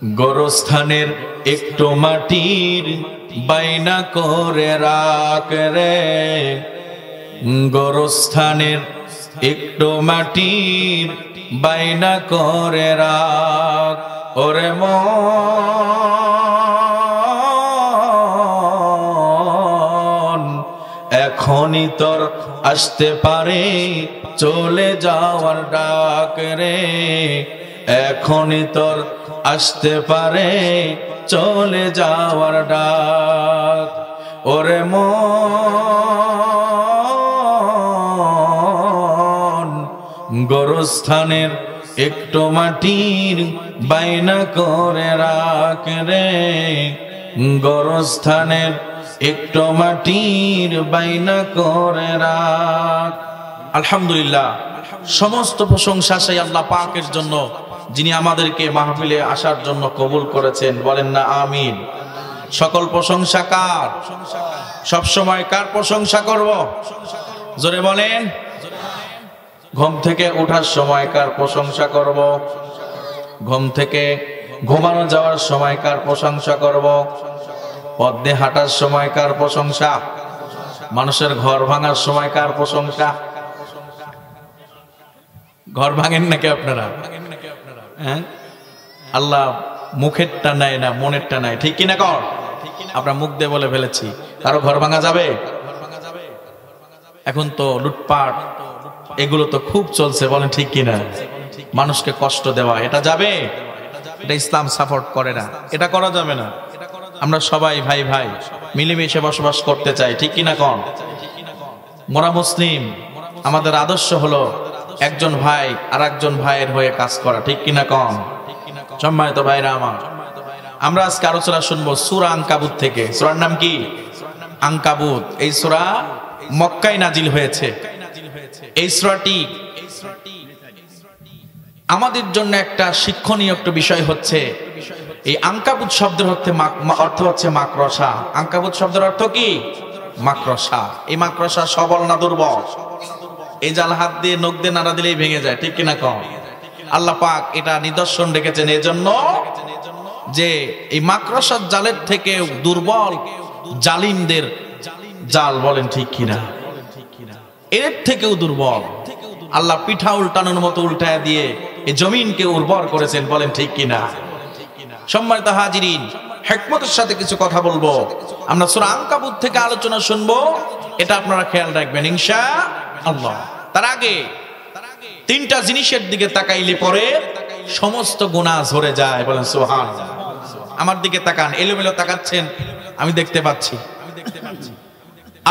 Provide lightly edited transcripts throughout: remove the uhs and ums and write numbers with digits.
গোরস্থানের একটু মাটির বাইনা করে রাখ রে, গোরস্থানের একটু মাটির বাইনা করে রাখ। ওরে মন এখনই তোর আসতে পারে চলে যাওয়ার ডাক রে, এখনই তোর আসতে পারে চলে যাওয়ার ডাক। ওরে মন গোরস্থানের একটু মাটির বাইনা করে রাখ রে, গোরস্থানের একটু মাটির বাইনা করে রাখ। আলহামদুলিল্লাহ, সমস্ত প্রশংসা সেই আল্লাহ পাকের জন্য যিনি আমাদেরকে মাহফিলে আসার জন্য কবুল করেছেন। বলেন না আমিন। সকল প্রশংসা কার? সব সময় কার প্রশংসা করব? জোরে বলেন। ঘুম থেকে ওঠার সময় কার প্রশংসা করব? ঘুম থেকে ঘুমানো যাওয়ার সময় কার প্রশংসা করব? পথে হাঁটার সময় কার প্রশংসা? মানুষের ঘর ভাঙার সময় কার প্রশংসা? ঘর ভাঙেন নাকি আপনারা? হ্যাঁ, আল্লাহ মুখেরটা নেয় না, মনেরটা নেয়, ঠিক কিনা কর? আমরা মুখ দিয়ে বলে ফেলেছি, কারো ঘর ভাঙা যাবে? এখন তো লুটপাট এগুলো তো খুব চলছে, বলেন ঠিক কিনা? মানুষকে কষ্ট দেওয়া, এটা যাবে? এটা ইসলাম সাপোর্ট করে না, এটা করা যাবে না। আমরা সবাই ভাই ভাই মিলেমিশে বসবাস করতে চাই, ঠিক কিনা কন? মোরা মুসলিম, আমাদের আদর্শ হলো একজন ভাই আর একজন ভাইয়ের হয়ে কাজ করা, ঠিক কিনা কন? সম্মানিত ভাইরা আমার, আমরা আজকে আলোচনা শুনবো সূরা আনকাবুত থেকে। সূরার নাম কি? আনকাবুত। এই সূরা মক্কায় নাজিল হয়েছে। এই সূরাটি আমাদের জন্য একটা শিক্ষণীয় একটা বিষয় হচ্ছে, এই আনকাবুত শব্দের অর্থ হচ্ছে মাকড়সা। আনকাবুত শব্দের অর্থ কি? মাকড়সা। এই মাকড়সা সবল না দুর্বল? এই জাল হাত দিয়ে নখ দিয়ে নাড়া দিলেই ভেঙে যায়, ঠিক কিনা কম? আল্লাহ পাক এটা নিদর্শন রেখেছেন এজন্য যে এই মাকড়সার জালের থেকে দুর্বল জালিমদের জাল, বলেন ঠিক কিনা? এর থেকেও দুর্বল আল্লাহ পিঠা উল্টানোর মতো উল্টায় দিয়ে এই জমিনকে উর্বর করেছেন, বলেন ঠিক কিনা? সম্মানিত হাজিরিন, হিকমতের সাথে কিছু কথা বলবো। আমরা সূরা আনকাবুত থেকে আলোচনা শুনবো, এটা আপনারা খেয়াল রাখবেন ইনশাআল্লাহ। তার আগে তিনটা জিনিসের দিকে তাকাইলে পরে সমস্ত গুনাহ ঝরে যায়, বলেন সুবহানাল্লাহ। আমার দিকে তাকান, এলোমেলো তাকাচ্ছেন, আমি দেখতে পাচ্ছি।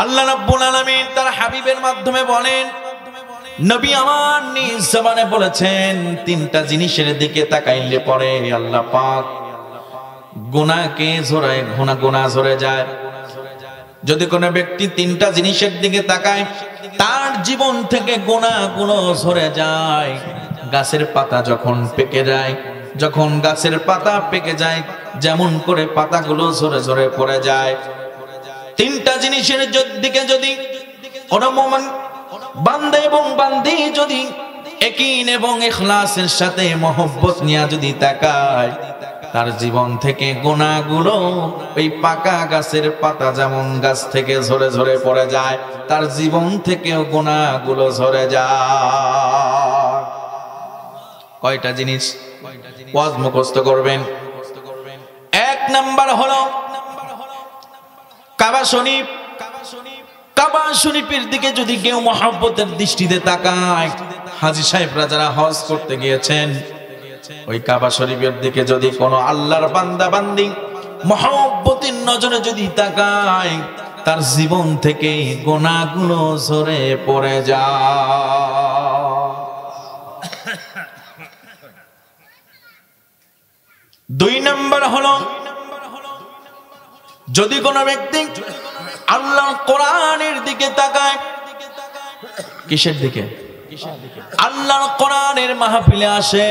আল্লাহ রাব্বুল আলামিন তার হাবিবের মাধ্যমে বলেন, নবী আমার নিজ জবানে বলেছেন, তিনটা জিনিসের দিকে তাকাইলে পরে আল্লাহ পাক গুনাহকে ঝরায়, গুনাহ ঝরে যায়। যদি কোনো ব্যক্তি তিনটা জিনিসের দিকে তাকায়, তার জীবন থেকে গুনাহগুলো ঝরে যায়। গাছের পাতা যখন পেকে যায়, যখন গাছের পাতা পেকে যায়, যেমন করে পাতাগুলো ঝরে ঝরে পড়ে যায়, তিনটা জিনিসের দিকে যদি কোন মুমিন বান্দা এবং বান্দি যদি ইয়াকিন এবং ইখলাসের সাথে মহব্বত নিয়ে যদি তাকায়, তার জীবন থেকে গুনাহগুলো ওই পাকা গাছের পাতা যেমন গাছ থেকে ঝরে ঝরে পড়ে যায়, তার জীবন থেকেও গুনাহগুলো ঝরে যায়। কয়টা জিনিস ওয়াজ মুখস্থ করবেন। এক নাম্বার হলো কাবা শরীফ। কাবা শরীফের দিকে যদি কেউ মহব্বতের দৃষ্টিতে তাকায়, হাজী সাহেবরা যারা হজ করতে গিয়েছেন, ওই কাবা শরীফের দিকে যদি কোনো আল্লাহর বান্দা বান্দি মহব্বতের নজরে যদি তাকায়, তার জীবন থেকে গুনাহগুলো ঝরে পড়ে যায়। দুই নাম্বার হলো, যদি কোনো ব্যক্তি আল্লাহর কোরআনের দিকে তাকায়। কিসের দিকে? আল্লাহর কোরআনের মাহফিলে আসে,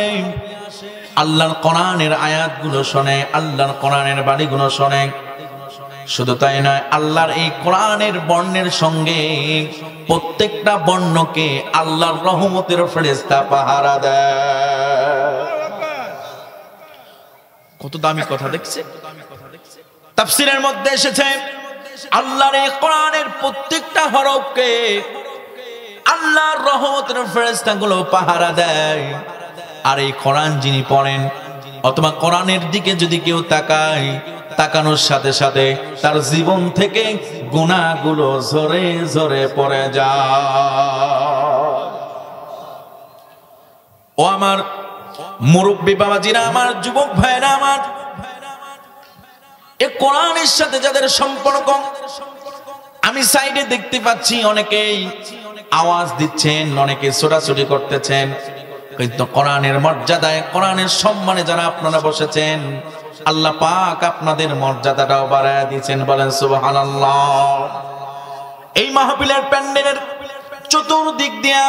আল্লাহর কোরআনের আয়াতগুলো শোনে, আল্লাহর কোরআনের বাণীগুলো শোনে। শুধু তাই নয়, আল্লাহর এই কোরআনের বর্ণের সঙ্গে প্রত্যেকটা বর্ণকে আল্লাহর রহমতের ফেরেশতা পাহারা দেয়। কত দামি কথা দেখছে। তাফসীরের মধ্যে এসেছে আল্লাহর এই কোরআনের প্রত্যেকটা হরফকে আল্লাহর রহমতের ফেরেশতাগুলো পাহারা দেয়। আর এই কোরআন যিনি পড়েন অথবা কোরআনের দিকে যদি কেউ তাকায়, তাকানোর সাথে সাথে তার জীবন থেকে গুনাহগুলো ঝরে ঝরে পড়ে যায়। ও আমার মুরব্বী বাবাজিরা, আমার যুবক ভাইরা, আমার এই কোরআনের সাথে যাদের সম্পর্ক, আমি সাইডে দেখতে পাচ্ছি অনেকেই আওয়াজ দিচ্ছেন, অনেকে ছোটাছুটি করতেছেন, কিন্তু কোরআনের মর্যাদায়, কোরআনের সম্মানে যারা আপনারা বসেছেন, আল্লাহ পাক আপনাদের মর্যাদাটাও বাড়ায় দিয়েছেন। বলেন সুবহানাল্লাহ। এই মাহফিলের প্যান্ডেলের চতুর্দিক দিয়ে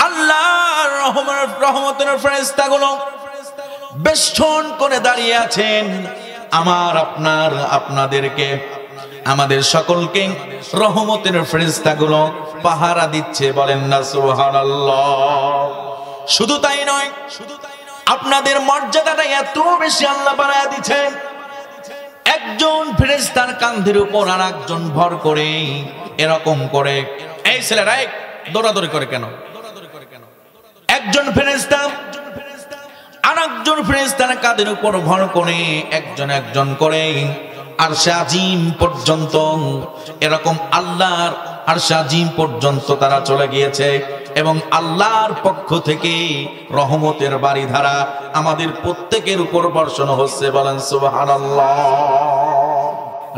আল্লাহর রহমতের ফেরেশতাগুলো বেষ্টন করে দাঁড়িয়ে আছেন। আমার আপনাদেরকে, আমাদের সকলকে রহমতের ফেরেশতাগুলো পাহারা দিচ্ছে। বলেন না সুবহানাল্লাহ। শুধু তাই নয়, আপনাদের মর্যাদাটা এত বেশি আল্লাহ বাড়ায় দিচ্ছেন, একজন ফেরেশতার কাঁধের উপর আর একজন ভর করে, এরকম করে। এই ছেলেরা দৌড়াদৌড়ি করে কেন? একজন ফেরেশতা আর একজন ফেরেশতার কাঁধের উপর ভর করে, একজন একজন করে আরশে আজিম পর্যন্ত, এরকম আল্লাহর আরশে আজিম পর্যন্ত তারা চলে গিয়েছে। এবং আল্লাহর পক্ষ থেকে রহমতের বারিধারা আমাদের প্রত্যেকের উপর বর্ষণ হচ্ছে। বলেন সুবহানাল্লাহ।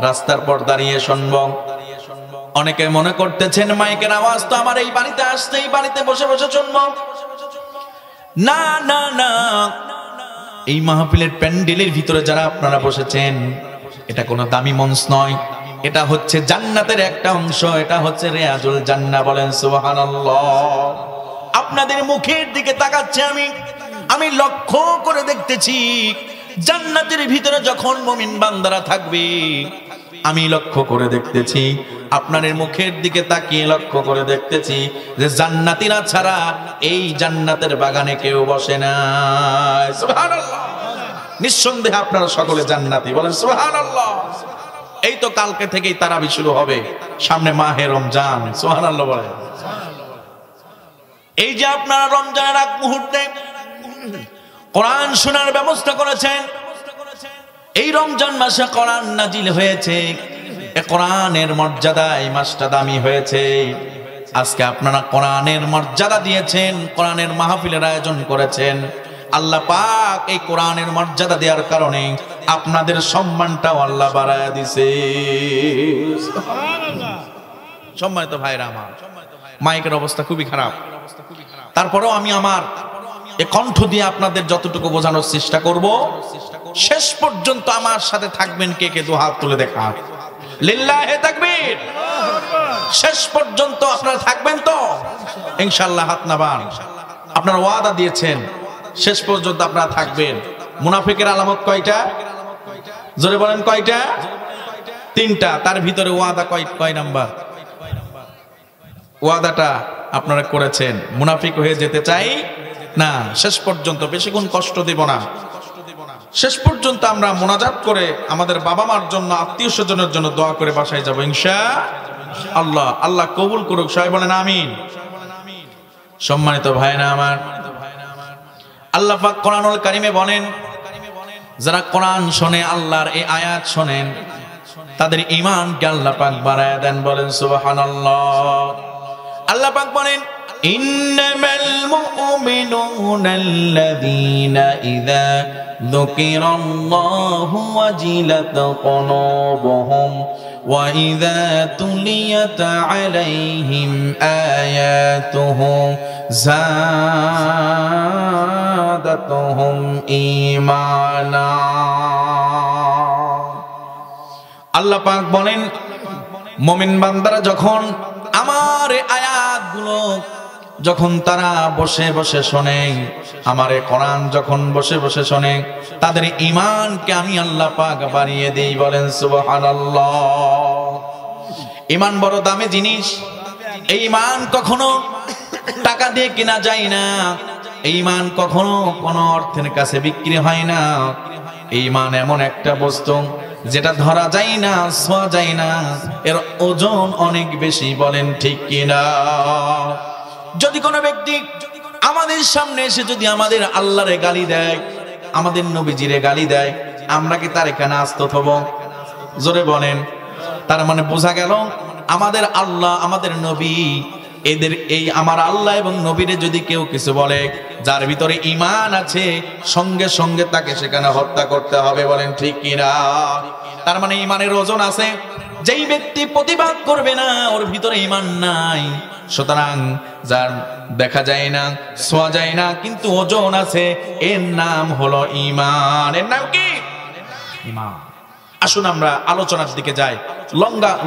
রাস্তার পর দাঁড়িয়ে শুনব, অনেকে মনে করতেছেন মাইকের আওয়াজ তো আমার এই বাড়িতে আসছে, এই বাড়িতে বসে বসে শুনবো। না না না, এই মাহফিলের প্যান্ডেলের ভিতরে যারা আপনারা বসেছেন, এটা কোনো দামি মঞ্চ নয়, এটা হচ্ছে জান্নাতের একটা অংশ, এটা হচ্ছে রিয়াজুল জান্নাহ। বলেন সুবহানাল্লাহ। আপনাদের মুখের দিকে তাকাচ্ছি আমি লক্ষ্য করে দেখতেছি, জান্নাতের ভিতরে যখন মুমিন বান্দারা থাকবে, আমি লক্ষ্য করে দেখতেছি, আপনাদের মুখের দিকে তাকিয়ে লক্ষ্য করে দেখতেছি যে জান্নাতীরা ছাড়া এই জান্নাতের বাগানে কেউ বসে না। সুবহানাল্লাহ। নিঃসন্দেহে আপনারা সকলে জান্নাতি। বলেন সুবহানাল্লাহ। এই তো কালকে থেকেই তারাবি শুরু হবে, সামনে মাহে রমজান। সুবহানাল্লাহ বলেন। এই যে আপনারা রমজানের আগ মুহূর্তে কোরআন শোনার ব্যবস্থা করেছেন, এই রমজান মাসে কোরআন নাজিল হয়েছে, এই কোরআনের মর্যাদা এই মাসটা দামি হয়েছে। আজকে আপনারা কোরআনের মর্যাদা দিয়েছেন, কোরআনের মাহফিলের আয়োজন করেছেন। আল্লাহ পাক এই কোরআনের মর্যাদা দেওয়ার কারণে আপনাদের সম্মানটাও আল্লাহ বাড়ায় দিছে। সম্মানিত ভাইরা আমার, মাইকের অবস্থা খুবই খারাপ, তারপরেও আমি আমার এই কণ্ঠ দিয়ে আপনাদের যতটুকু বোঝানোর চেষ্টা করব। শেষ পর্যন্ত আমার সাথে থাকবেন কে কে? দু হাত তুলে দেখা। লিল্লাহি তাকবীর। শেষ পর্যন্ত আপনারা থাকবেন তো ইনশাআল্লাহ? হাত নামান। আপনারা ওয়াদা দিয়েছেন শেষ পর্যন্ত আপনারা থাকবেন। মুনাফিকের আলামত কয়টা? জোরে বলেন কয়টা? তিনটা। তার ভিতরে ওয়াদা কয় নাম্বার? ওয়াদাটা আপনারা করেছেন, মুনাফিক হয়ে যেতে চাই না। শেষ পর্যন্ত বেশিক্ষণ কষ্ট দেব না। শেষ পর্যন্ত আমরা মোনাজাত করে আমাদের বাবা মার জন্য, আত্মীয় স্বজনের জন্য দোয়া করে বাসায় যাব ইনশাআল্লাহ। আল্লাহ কবুল করুক। সবাই বলেন আমিন। সম্মানিত ভাইরা আমার, আল্লাহ পাক কোরআনুল কারীমে বলেন, যারা কোরআন শোনে, আল্লাহর এই আয়াত শোনেন, তাদের ঈমানকে আল্লাহ পাক বাড়ায় দেন। বলেন সুবহানাল্লাহ। আল্লাহ পাক বলেন, ইন্নামাল মুমিনুনা আল্লাযীনা ইযা যুকিরাল্লাহু ওয়াজিলাত কুলুবুহুম ওয়া ইযা তুলিয়াত আলাইহিম আয়াতুহু যাদাতুহুম ঈমানা। আল্লাহ পাক বলেন, মুমিন বান্দারা যখন আমার আয়াতগুলো যখন তারা বসে বসে শোনে, আমার কোরআন যখন বসে বসে শোনে, তাদের ঈমানকে আমি আল্লাহ পাক বাড়িয়ে দেই। বলেন সুবহানাল্লাহ। ঈমান বড় দামি জিনিস। এই ঈমান কখনো টাকা দিয়ে কেনা যায় না, এই ঈমান কখনো কোনো অর্থের কাছে বিক্রি হয় না। ঈমান এমন একটা বস্তু যেটা ধরা যায় না, ছোঁয়া যায় না, এর ওজন অনেক বেশি, বলেন ঠিক কিনা? যদি কোনো ব্যক্তি আমাদের সামনে এসে যদি আমাদের আল্লাহরে গালি দেয়, আমাদের নবীজিরে গালি দেয়, আমরা কি তার এখানে আস্ত হব? জোরে বলেন। তার মানে বোঝা গেল আমাদের আল্লাহ, আমাদের নবী, এদের এই আমার আল্লাহ এবং নবীরে যদি কেউ কিছু বলে, যার ভিতরে ঈমান আছে, সঙ্গে সঙ্গে তাকে সেখানে হত্যা করতে হবে, বলেন ঠিক কিনা? তার মানে ঈমানের ওজন আছে। যেই ব্যক্তি প্রতিবাদ করবে না, ওর ভিতরে ঈমান নাই। সুতরাং যার দেখা যায় না, ছোঁয়া যায় না, কিন্তু ওজন আছে, এর নাম হলো ঈমান। এর নাম কি? ঈমান। আসুন আমরা আলোচনার দিকে যাই।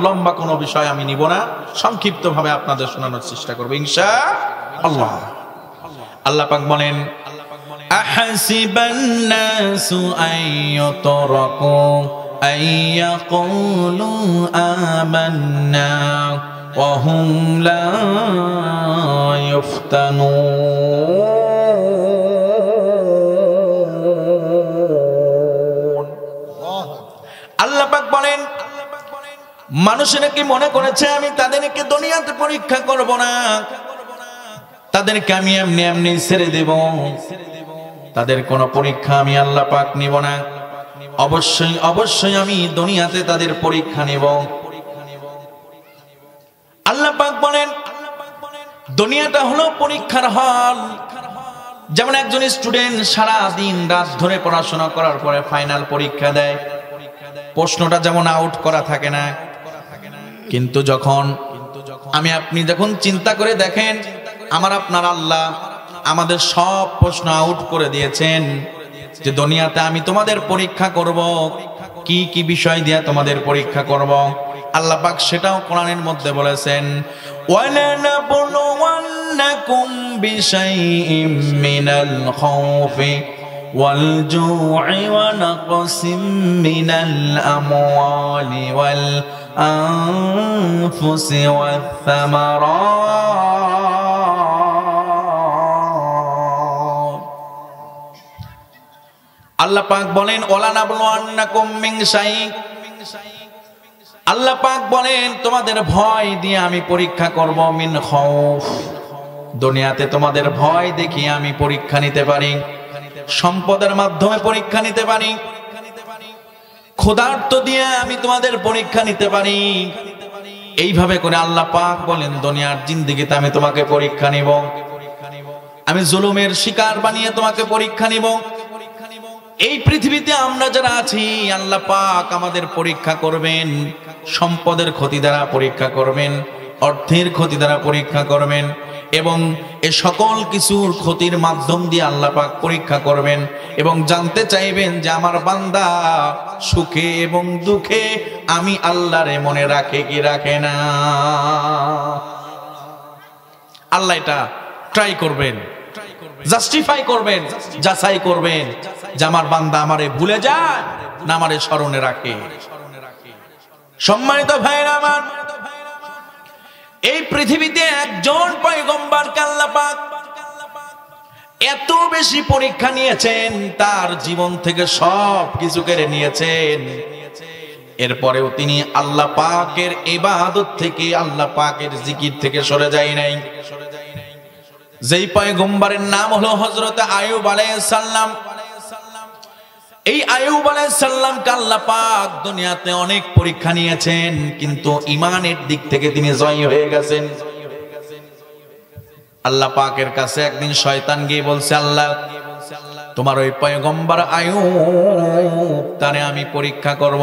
লম্বা কোনো বিষয় আমি নিব না, সংক্ষিপ্ত ভাবে আপনাদের শোনানোর চেষ্টা করব ইনশাআল্লাহ। আল্লাহ পাক বলেন, আহাসিবান নাসু আইয়ুতরাকু আইয়াকুলু আমান্না ওয়া হুম লা ইফতানুন। আল্লাহ পাক বলেন, মানুষেরা কি মনে করেছে আমি তাদেরকে দুনিয়াতে পরীক্ষা করব না, তাদেরকে আমি এমনি এমনি ছেড়ে দেব? তাদের কোনো পরীক্ষা আমি আল্লাহ পাক নিব না। অবশ্যই অবশ্যই আমি দুনিয়াতে তাদের পরীক্ষা নেব। আল্লাহ পাক বলেন, দুনিয়াটা হলো পরীক্ষার হল। যেমন একজন স্টুডেন্ট সারা দিন রাত ধরে পড়াশোনা করার পরে ফাইনাল পরীক্ষা দেয়, প্রশ্নটা যেমন আউট করা থাকে না, কিন্তু যখন আমি আপনি যখন চিন্তা করে দেখেন, আমার আপনার আল্লাহ আমাদের সব প্রশ্ন আউট করে দিয়েছেন, যে দুনিয়াতে আমি তোমাদের পরীক্ষা করব, কি কি বিষয় দিয়ে তোমাদের পরীক্ষা করব। আল্লাহ পাক সেটাও কোরআনের মধ্যে বলেছেন, ওয়ালানাবলুওয়ান্নাকুম বিশাইইম মিনাল খাউফি ওয়াল জু'i ওয়া নাকসিম মিনাল আমওয়ালি ওয়াল আনফুসি ওয়াথ থামারাত। আল্লাহ পাক বলেন, ওয়ালানাবলুওয়ান্নাকুম মিন শাইইন। আল্লাহ পাক বলেন, তোমাদের ভয় দিয়ে আমি পরীক্ষা করব। মিন খাউফ, দুনিয়াতে তোমাদের ভয় দেখিয়ে আমি পরীক্ষা নিতে পারি, সম্পদের মাধ্যমে পরীক্ষা নিতে পারি, ক্ষুধার্ত দিয়ে আমি তোমাদের পরীক্ষা নিতে পারি। এইভাবে করে আল্লাহ পাক বলেন, দুনিয়ার জিন্দেগিতে আমি তোমাকে পরীক্ষা নিব, আমি জুলুমের শিকার বানিয়ে তোমাকে পরীক্ষা নিব। এই পৃথিবীতে আমরা যারা আছি, আল্লাহ পাক আমাদের পরীক্ষা করবেন, সম্পদের ক্ষতি দ্বারা পরীক্ষা করবেন, অর্থের ক্ষতি দ্বারা পরীক্ষা করবেন, এবং এ সকল কিছুর ক্ষতির মাধ্যম দিয়ে আল্লাহ পাক পরীক্ষা করবেন, এবং জানতে চাইবেন যে আমার বান্দা সুখে এবং দুঃখে আমি আল্লাহরে মনে রাখে কি রাখে না। আল্লাহ এটা ট্রাই করবেন, জাস্টিফাই করবেন, যাচাই করবেন যে আমার বান্দা আমারে ভুলে যায় না আমারে স্মরণে রাখে। সম্মানিত ভাইরা আমার, এই পৃথিবীতে একজন পয়গম্বরকে আল্লাহ পাক এত বেশি পরীক্ষা নিয়েছেন, তার জীবন থেকে সব কিছু কেড়ে নিয়েছেন, এরপরেও তিনি আল্লাহ পাকের ইবাদত থেকে, আল্লাহ পাকের জিকির থেকে সরে যায় নাই। যেই পয়গম্বরের নাম হলো হযরত আইয়ুব আলাইহিস সালাম। এই আইয়ুব আলাইহিস সালামকে আল্লাহ পাক দুনিয়াতে অনেক পরীক্ষা নিয়েছেন, কিন্তু ঈমানের দিক থেকে তিনি জয়ী হয়ে গেছেন। আল্লাহ পাকের কাছে একদিন শয়তান গিয়ে বলছে, আল্লাহ তোমার ওই পয়গম্বর আইয়ুব, তারে আমি পরীক্ষা করব,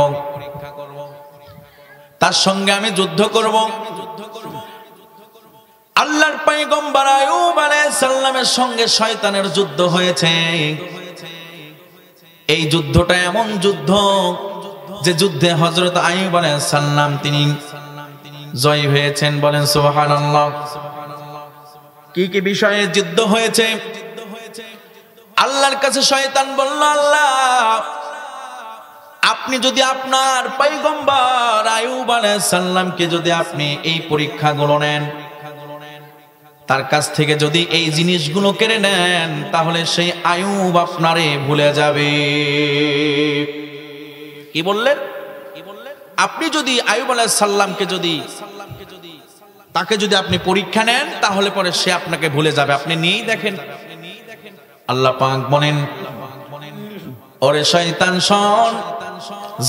তার সঙ্গে আমি যুদ্ধ করব। আল্লাহর পয়গম্বর আইয়ুব আলাইহিস সালামের সঙ্গে শয়তানের যুদ্ধ হয়েছে। এই যুদ্ধটা এমন যুদ্ধ যে যুদ্ধে হযরত আইয়ুব আলাইহিস সালাম তিনি জয়ী হয়েছেন, বলেন সুবহানাল্লাহ। কি কি বিষয়ে যুদ্ধ হয়েছে? আল্লাহর কাছে শয়তান বলল, আল্লাহ আপনি যদি আপনার পয়গম্বর আইয়ুব আলাইহিস সালামকে যদি আপনি এই পরীক্ষাগুলো নেন, তার কাছ থেকে যদি এই জিনিসগুলো কেড়ে নেন তাহলে সেই আয়ুব আপনারে ভুলে যাবে। কি বললেন? আপনি যদি আয়ুব আলাইহিস সালামকে তাকে যদি আপনি পরীক্ষা নেন তাহলে পরে সে আপনাকে ভুলে যাবে। আপনি নিয়েই দেখেন। আল্লাহ পাক বলেন, ওরে শয়তান শোন,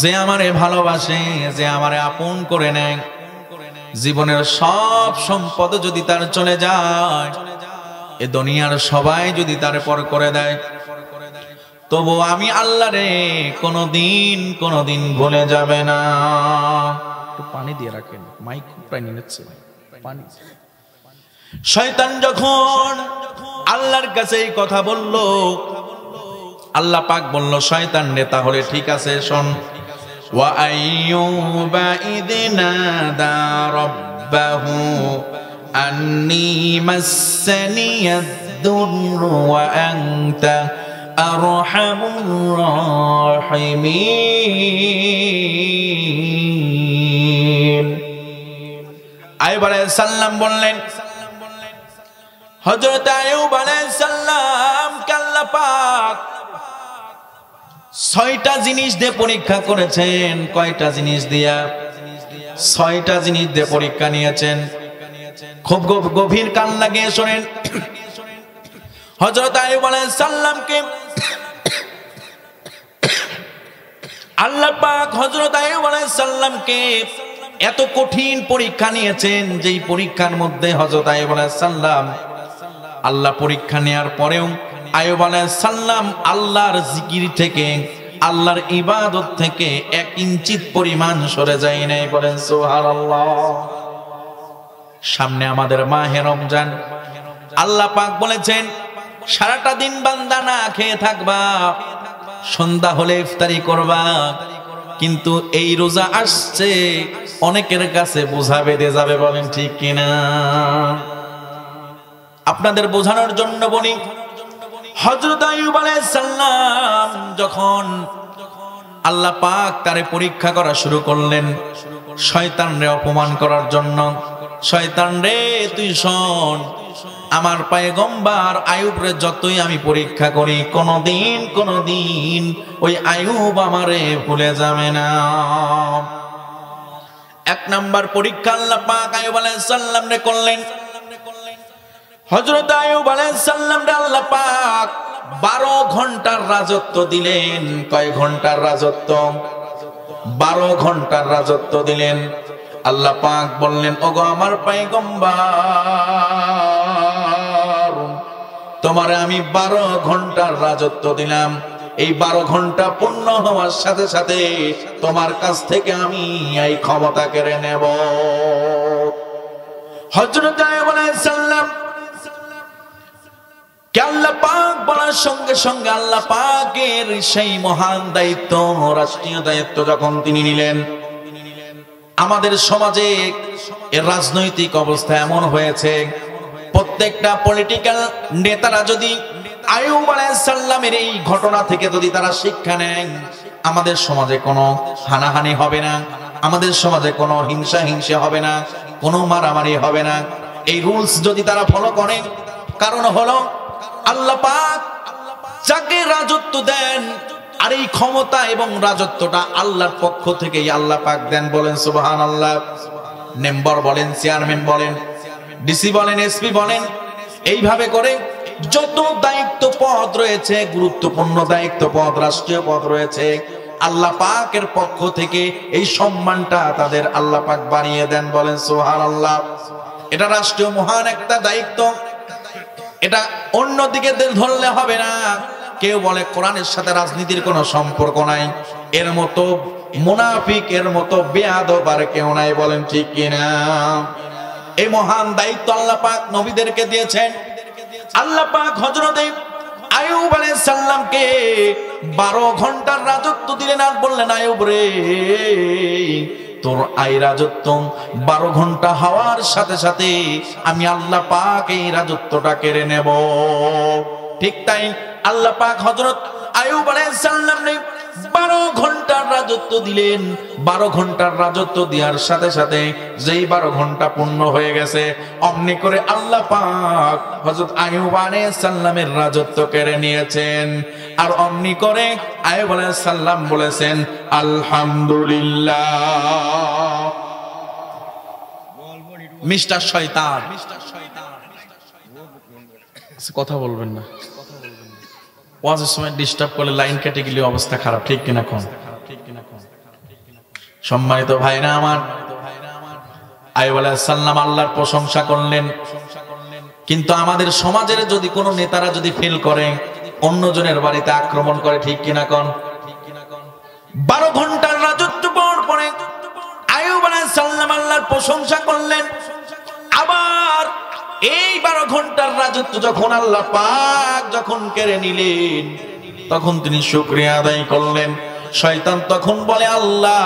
যে আমারে ভালোবাসে, যে আমারে আপন করে নেয়, জীবনের সব সম্পদ যদি তার চলে যায়, এ দুনিয়ার সবাই যদি তার পর করে দেয়, তবু আমি আল্লাহ রে কোনোদিন ভুলে যাবে না। একটু পানি দিয়ে রাখেন, মাইক খুব পানি নিচ্ছে পানি। শয়তান যখন আল্লাহর কাছে এই কথা বলল, আল্লাহ পাক বলল শয়তান রে তাহলে ঠিক আছে শোন, ওয়া আইয়ুবা ইয নাদা রাব্বাহু আন্নী মাসসানিয়াদ-দুররু ওয়া আনতা আরহামুর রাহিমিন। আইয়ুব আলাইহিস সালাম বললেন, হযরত আইয়ুব আলাইহিস সালাম কে আল্লাহ পাক 6টা জিনিস দিয়ে পরীক্ষা করেছেন। কয়টা জিনিস দিয়া? 6টা জিনিস দিয়ে পরীক্ষা নিয়েছেন। খুব গভীর কান লাগিয়ে শোনেন। হযরত আইয়ুব আলাইহিস সালামকে আল্লাহ পাক হযরত আইয়ুব আলাইহিস সালামকে এত কঠিন পরীক্ষা নিয়েছেন, যেই পরীক্ষার মধ্যে হযরত আইয়ুব আলাইহিস সালাম আল্লাহ পরীক্ষা নেওয়ার পরেও আইয়ুব আলাইহিস সালাম আল্লাহর জিকির থেকে, আল্লাহর ইবাদত থেকে 1 ইঞ্চিত পরিমাণ সরে যায় নাই। বলেন সুবহানাল্লাহ। সামনে আমাদের মাহে রমজান। আল্লাহ পাক বলেছেন সারাটা দিন বান্দা না খেয়ে থাকবা, সন্ধ্যা হলে ইফতারি করবা। কিন্তু এই রোজা আসছে, অনেকের কাছে বোঝা বেঁধে যাবে। বলেন ঠিক কিনা? আপনাদের বোঝানোর জন্য বলি, হযরত আইয়ুব আলাইহিস সালাম যখন আল্লাহ পাক তারে পরীক্ষা করা শুরু করলেন শয়তানরে অপমান করার জন্য, শয়তান রে তুই শোন, আমার পয়গম্বর আইয়ুব রে যতই আমি পরীক্ষা করি, কোনদিন ওই আইয়ুব আমারে ভুলে যাবে না। 1 নাম্বার পরীক্ষা আল্লাহ পাক আইয়ুব আলাইহিস সালাম রে করলেন। হযরত আইয়ুব আলাইহিস সালাম রে আল্লাহ পাক 12 ঘন্টার রাজত্ব দিলেন। কয় ঘন্টার রাজত্ব? 12 ঘন্টার রাজত্ব দিলেন। আল্লাহ পাক বললেন, ওগো আমার পয়গম্বর, তোমারে আমি 12 ঘন্টার রাজত্ব দিলাম। এই 12 ঘন্টা পূর্ণ হওয়ার সাথে সাথে তোমার কাছ থেকে আমি এই ক্ষমতা কেড়ে নেব। হযরত আইয়ুব আলাইহিস সালাম কে আল্লাহ পাক বলার সঙ্গে সঙ্গে আল্লাহ পাকের সেই মহান দায়িত্ব, রাষ্ট্রীয় দায়িত্ব যখন তিনি নিলেন, আমাদের সমাজে এর রাজনৈতিক অবস্থা এমন হয়েছে, প্রত্যেকটা পলিটিক্যাল নেতারা যদি আইয়ুব আলাইহিস সালামের এই ঘটনা থেকে যদি তারা শিক্ষা নেন, আমাদের সমাজে কোনো হানাহানি হবে না, আমাদের সমাজে কোনো হিংসা হবে না, কোনো মারামারি হবে না। এই রুলস যদি তারা ফলো করেন, কারণ হলো আল্লাহ পাক যাকে রাজত্ব দেন, আর এই ক্ষমতা এবং রাজত্বটা আল্লাহর পক্ষ থেকেই আল্লাহ পাক দেন। বলেন সুবহানাল্লাহ। মেম্বার বলেন, চেয়ারম্যান বলেন, ডিসি বলেন, এসপি বলেন, এইভাবে করে যত দায়িত্ব পদ রয়েছে, গুরুত্বপূর্ণ দায়িত্ব পদ, রাষ্ট্রীয় পদ রয়েছে, আল্লাহ পাকের পক্ষ থেকে এই সম্মানটা তাদের আল্লাহ পাক বানিয়ে দেন। বলেন সুবহানাল্লাহ। এটা রাষ্ট্রীয় মহান একটা দায়িত্ব, এটা অন্যদিকে ধরলে হবে না। কেউ বলে কোরআনের সাথে রাজনীতির কোনো সম্পর্ক নাই, এর মতো মুনাফিক, এর মতো বেয়াদব আর কেউ নাই। বলেন ঠিক কিনা? এই মহান দায়িত্ব আল্লাহ পাক নবীদেরকে দিয়েছেন। আল্লাহ পাক হযরত আইয়ুব আলাইহিস সালামকে 12 ঘন্টার রাজত্ব দিলেন আর বললেন, আইয়ুব রে, তোর এই রাজত্ব 12 ঘন্টা হওয়ার সাথে সাথে আমি আল্লাহ পাক এই রাজত্বটা কেড়ে নেব। ঠিক তাই আল্লাহ পাক হযরত আইয়ুব আলাইহিস সালামকে 12 ঘন্টার রাজত্ব দিলেন। 12 ঘন্টার রাজত্ব দেওয়ার সাথে সাথে যেই 12 ঘন্টা পূর্ণ হয়ে গেছে, অমনি করে আল্লাহ পাক হযরত আইয়ুব আলাইহিস সালামের রাজত্ব কেড়ে নিয়েছেন। আর অমনি করে আইয়ুব আলাইহিস সালাম বলেছেন আলহামদুলিল্লাহ। মিস্টার শয়তান, কথা বলবেন না, ওয়াজের সময় ডিস্টার্ব করলে লাইন কেটে গেলে অবস্থা খারাপ, ঠিক কিনা কোন? সম্মানিত ভাইরা আমার, আইয়ুব আলাইহিস সালাম আল্লাহর প্রশংসা করলেন। কিন্তু আমাদের সমাজের যদি কোনো নেতারা যদি ফেল করে, অন্যজনের বাড়িতে আক্রমণ করে, ঠিক কিনা কোন? 12 ঘন্টার রাজত্ব পাওয়ার পরে আইয়ুব আলাইহিস সালাম আল্লাহর প্রশংসা করলেন। আবার এই 12 ঘন্টার রাজত্ব যখন আল্লাহ পাক যখন কেড়ে নিলেন, তখন তিনি শুকরিয়া আদায় করলেন। শয়তান তখন বলে আল্লাহ,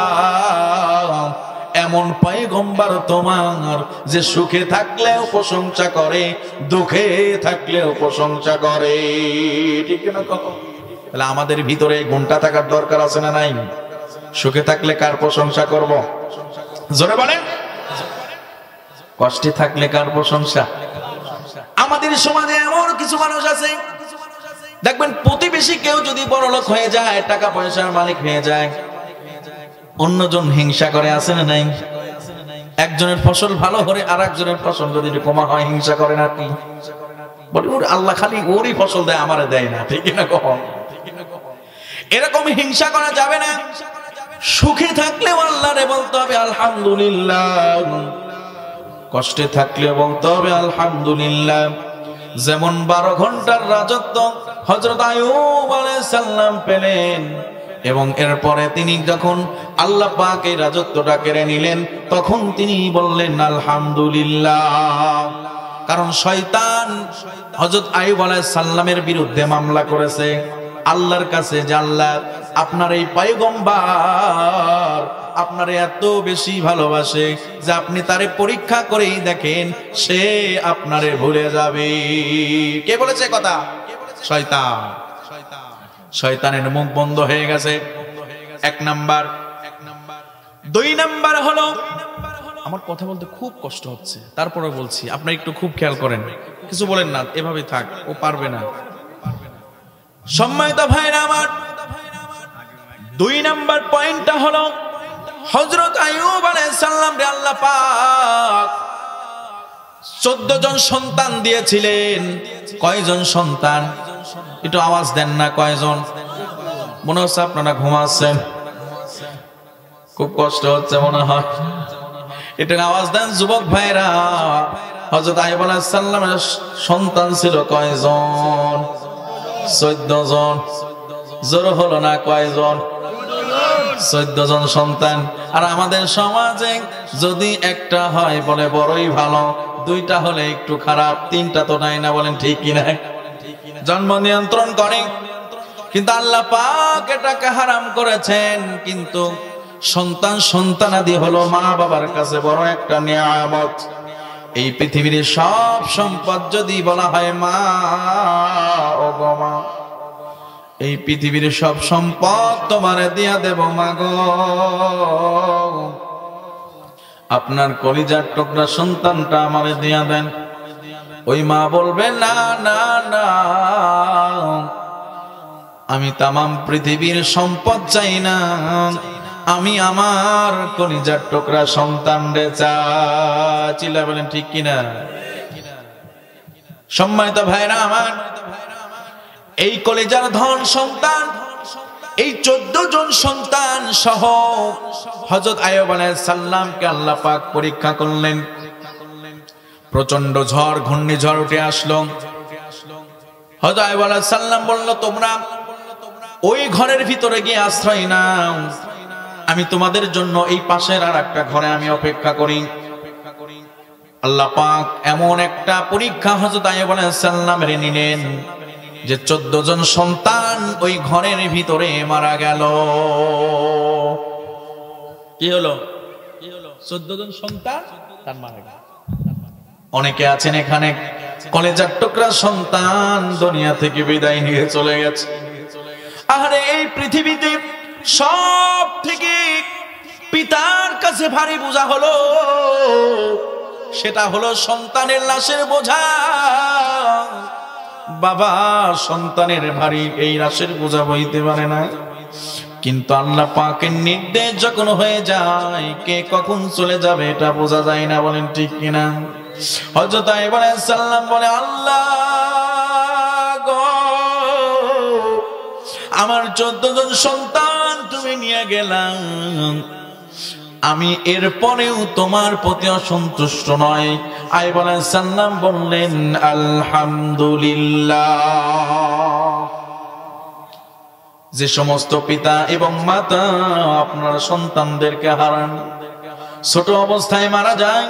এমন পয়গম্বর তোমার যে সুখে থাকলেও প্রশংসা করে, দুঃখে থাকলেও প্রশংসা করে, ঠিক না? তাহলে আমাদের ভিতরে গুণটা থাকার দরকার আছে না নাই? সুখে থাকলে কার প্রশংসা করব? জোরে বলেন। কষ্টে থাকলে কার প্রশংসা? আমাদের সমাজে এমন কিছু মানুষ আছে, দেখবেন প্রতিবেশী কেউ যদি বড়লোক হয়ে যায়, টাকা পয়সার মালিক হয়ে যায়, অন্যজন হিংসা করে, আছে না নাই? একজনের ফসল ভালো হলে আর একজনের ফসল যদি কমা হয়, হিংসা করে না? কি বলি, আল্লাহ খালি ওরই ফসল দেয়, আমারে দেয় না, ঠিক না? কখন এরকম হিংসা করা যাবে না। সুখে থাকলেও আল্লাহরে বলতে হবে আলহামদুলিল্লাহ, কষ্টে থাকলে বলতে হবে আলহামদুলিল্লাহ। যেমন 12 ঘন্টার রাজত্ব হযরত আইয়ুব আলাইহিস সালাম পেলেন, এবং এরপরে তিনি যখন আল্লাহ পাক এই রাজত্বটা কেড়ে নিলেন, তখন তিনি বললেন আলহামদুলিল্লাহ। কারণ শয়তান হযরত আইয়ুব আলাইহিস সালামের বিরুদ্ধে মামলা করেছে আল্লাহর কাছে যে আল্লাহ, আপনার এই পয়গম্বর আপনারে এত বেশি ভালোবাসে যে আপনি তারে পরীক্ষা করেই দেখেন, সে আপনারে ভুলে যাবে। কে বলেছে কথা? শয়তান। শয়তানের মুখ বন্ধ হয়ে গেছে, 1 নাম্বার। 2 নাম্বার হলো, আমার কথা বলতে খুব কষ্ট হচ্ছে, তারপরে বলছি, আপনারা একটু খুব খেয়াল করেন, কিছু বলেন না, এভাবে থাক, ও পারবে না। সম্মানিত ভাইরা আমার, 2 নাম্বার পয়েন্টটা হলো হযরত আইয়ুব আলাইহিস সালাম রে আল্লাহ পাক 14 জন সন্তান দিয়েছিলেন। কয়জন সন্তান? একটু আওয়াজ দেন না, কয়জন? মনে হচ্ছে আপনারা ঘুমাচ্ছেন, খুব কষ্ট হচ্ছে মনে হয়, এটা আওয়াজ দেন যুবক ভাইরা। হযরত আইয়ুব আলাইহিস সালামের সন্তান ছিল কয়জন? 14 জন। জোর হলো না, কয়জন? 14 জন সন্তান। আর আমাদের সমাজে যদি একটা হয় বলে বড়ই ভালো, 2টা হলে একটু খারাপ, 3টা তো নাই না, বলেন ঠিক কিনা? জন্ম নিয়ন্ত্রণ করে, কিন্তু আল্লাহ পাক এটাকে হারাম করেছেন। কিন্তু সন্তানাদি হলো মা বাবার কাছে বড় একটা নিয়ামত। এই পৃথিবীর সব সম্পদ যদি বলা হয় মা ও গো মা, এই পৃথিবীর সব সম্পদ তোমারে দিয়া দেব মা গো, আপনার কলিজার টুকরা সন্তানটা আমারে দিয়া দেন। ওই মা বলবে না না না, আমি তামাম পৃথিবীর সম্পদ চাই না, আমি আমার কলিজার টুকরা সন্তান রে চাই। চিল্লা বলেন ঠিক কিনা? সম্মানিত ভাইরা আমার, এই কলিজার ধন সন্তান, এই 14 জন সন্তান সহ হযরত আইয়ুব আলাইহিস সালামকে আল্লাহ পাক পরীক্ষা করলেন। প্রচন্ড ঝড়, ঘূর্ণিঝড় উঠে আসলো। হযরত আইয়ুব আলাইহিস সালাম বলল, তোমরা ওই ঘরের ভিতরে গিয়ে আশ্রয় নাও, আমি তোমাদের জন্য এই পাশের আর একটা ঘরে আমি অপেক্ষা করি। আল্লাহ পাক এমন একটা পরীক্ষা হযরত আইয়ুব আলাইহিস সালামের নিলেন যে 14 জন সন্তান ওই ঘরের ভিতরে মারা গেল। কি হলো? 14 জন সন্তান তার মারা গেল। অনেকে আছেন এখানে কলেজার টুকরা সন্তান দুনিয়া থেকে বিদায় নিয়ে চলে গেছে। আরে এই পৃথিবীতে সব থেকে পিতার কাছে ভারী বোঝা হলো, সেটা হলো সন্তানের লাশের বোঝা। বাবা সন্তানের ভারী এই লাশের বোঝা বইতে পারে না, কিন্তু আল্লাহ পাকের নির্দেশ যখন হয়ে যায় কে কখন চলে যাবে এটা বোঝা যায় না, বলেন ঠিক কিনা? হযরত আইয়ুব আলাইহিস সালাম বলে, আল্লাহ গো, আমার 14 জন সন্তান তুমি নিয়ে গেলাম, আমি এরপরেও তোমার প্রতি অসন্তুষ্ট নয়। আইয়ুব আলাইহিস সালাম বললেন আলহামদুলিল্লাহ। যে সমস্ত পিতা এবং মাতা আপনার সন্তানদেরকে হারান, ছোট অবস্থায় মারা যায়,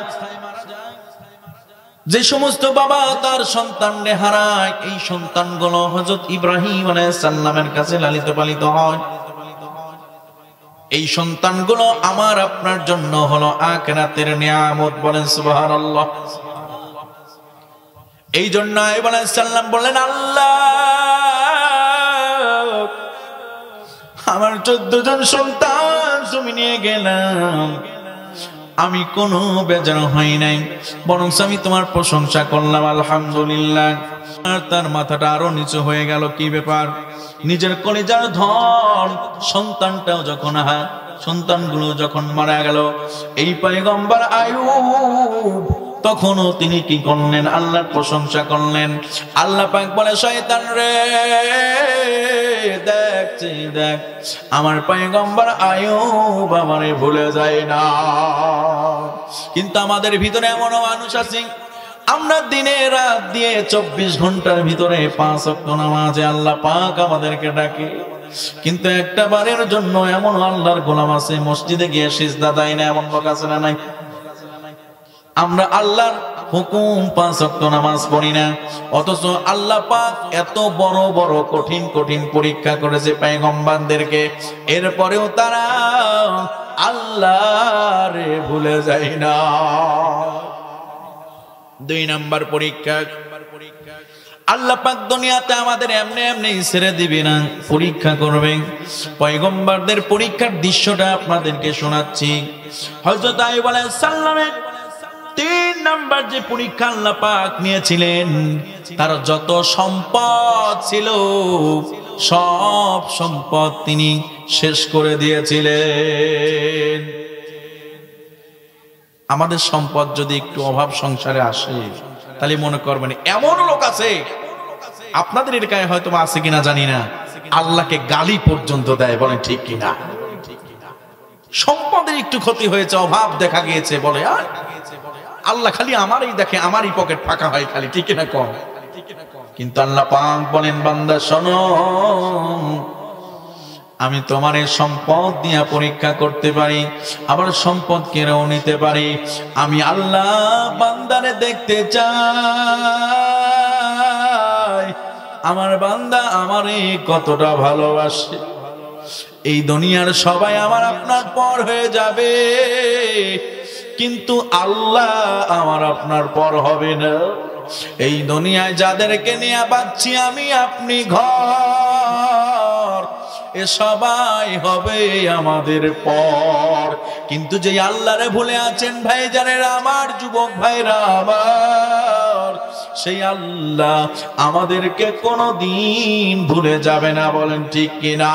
যে সমস্ত বাবা তার সন্তানকে হারায়, এই সন্তানগুলো হযরত ইব্রাহিম আলাইহিস সালামের কাছে লালিত পালিত হয়। এই সন্তানগুলো আমার আপনার জন্য হলো আখিরাতের নিয়ামত, বলেন সুবহানাল্লাহ। এই জন্য আইয়ুব আলাইহিস সালাম বলেন, আল্লাহ আমার 14 জন সন্তান তুমি নিয়ে গেলাম, আমি কোনো বেজার হই নাই, বরং আমি তোমার প্রশংসা করলাম আলহামদুলিল্লাহ। আর তার মাথাটা আরো নিচু হয়ে গেল। কি ব্যাপার? নিজের কলিজার ধন সন্তানটাও যখন সন্তানগুলো যখন মারা গেল, এই পয়গম্বর আইয়ুব তখনও তিনি কি করলেন? আল্লাহর প্রশংসা করলেন। আল্লাহ পাক বলে, শয়তান রে, দেখ আমার পয়গম্বর আইয়ুব আমারে ভুলে যায় না। কিন্তু আমাদের ভিতরে এমনও মানুষ আছে, আমরা দিনে রাত দিয়ে 24 ঘন্টার ভিতরে 5 ওয়াক্ত নামাজে আল্লাহ পাক আমাদেরকে ডাকে, কিন্তু একটা বারের জন্য এমন আল্লাহর গোলাম আছে মসজিদে গিয়ে সিজদা দেয় না, এমন লোক আছে না নাই? আমরা আল্লাহর হুকুম 5 ওয়াক্ত নামাজ পড়ি না, অথচ আল্লাহ পাক এত বড় বড় কঠিন কঠিন পরীক্ষা করেছে পয়গম্বরদেরকে, এরপরেও তারা আল্লাহরে ভুলে যায় না। 2 নাম্বার পরীক্ষা, আল্লাহ পাক দুনিয়াতে আমাদের এমনি এমনি ছেড়ে দিবে না, পরীক্ষা করবে। পয়গম্বরদের পরীক্ষার দৃশ্যটা আপনাদেরকে শোনাচ্ছি। হযরত আইয়ুব আলাইহিস সালামের 3 নাম্বার যে পরীক্ষা আল্লাহ পাক নিয়েছিলেন, তার যত সম্পদ ছিল সব সম্পদ তিনি শেষ করে দিয়েছিলেন। আমাদের সম্পদ যদি একটু অভাব সংসারে আসে, তাহলে মনে করবেন এমন লোক আছে, আপনাদের এলাকায় হয়তো আছে কিনা জানি না, আল্লাহকে গালি পর্যন্ত দেয়, বলেন ঠিক কিনা? সম্পদের একটু ক্ষতি হয়েছে, অভাব দেখা গিয়েছে, বলে আর আল্লাহ খালি আমারই দেখে, আমারই পকেট ফাঁকা হয় খালি, ঠিক কিনা কম? কিন্তু আল্লাহ পাক বলেন, বান্দা শোনো, আমি তোমার এই সম্পদ দিয়ে পরীক্ষা করতে পারি, আবার সম্পদ কেড়েও নিতে পারি। আমি আল্লাহ বান্দারে দেখতে চাই, আমার বান্দা আমারে কতটা ভালোবাসে। এই দুনিয়ার সবাই আমার আপনার পর হয়ে যাবে, কিন্তু আল্লাহ আমার আপনার পর হবে না। এই দুনিয়ায় যাদেরকে নিয়ে বাঁচছি আমি আপনি, ঘর, এ সবাই হবে আমাদের পর। কিন্তু যে আল্লাহরে ভুলে আছেন ভাইজানেরা, আমার যুবক ভাইরা আমার, সেই আল্লাহ আমাদেরকে কোনোদিন ভুলে যাবে না, বলেন ঠিক কিনা?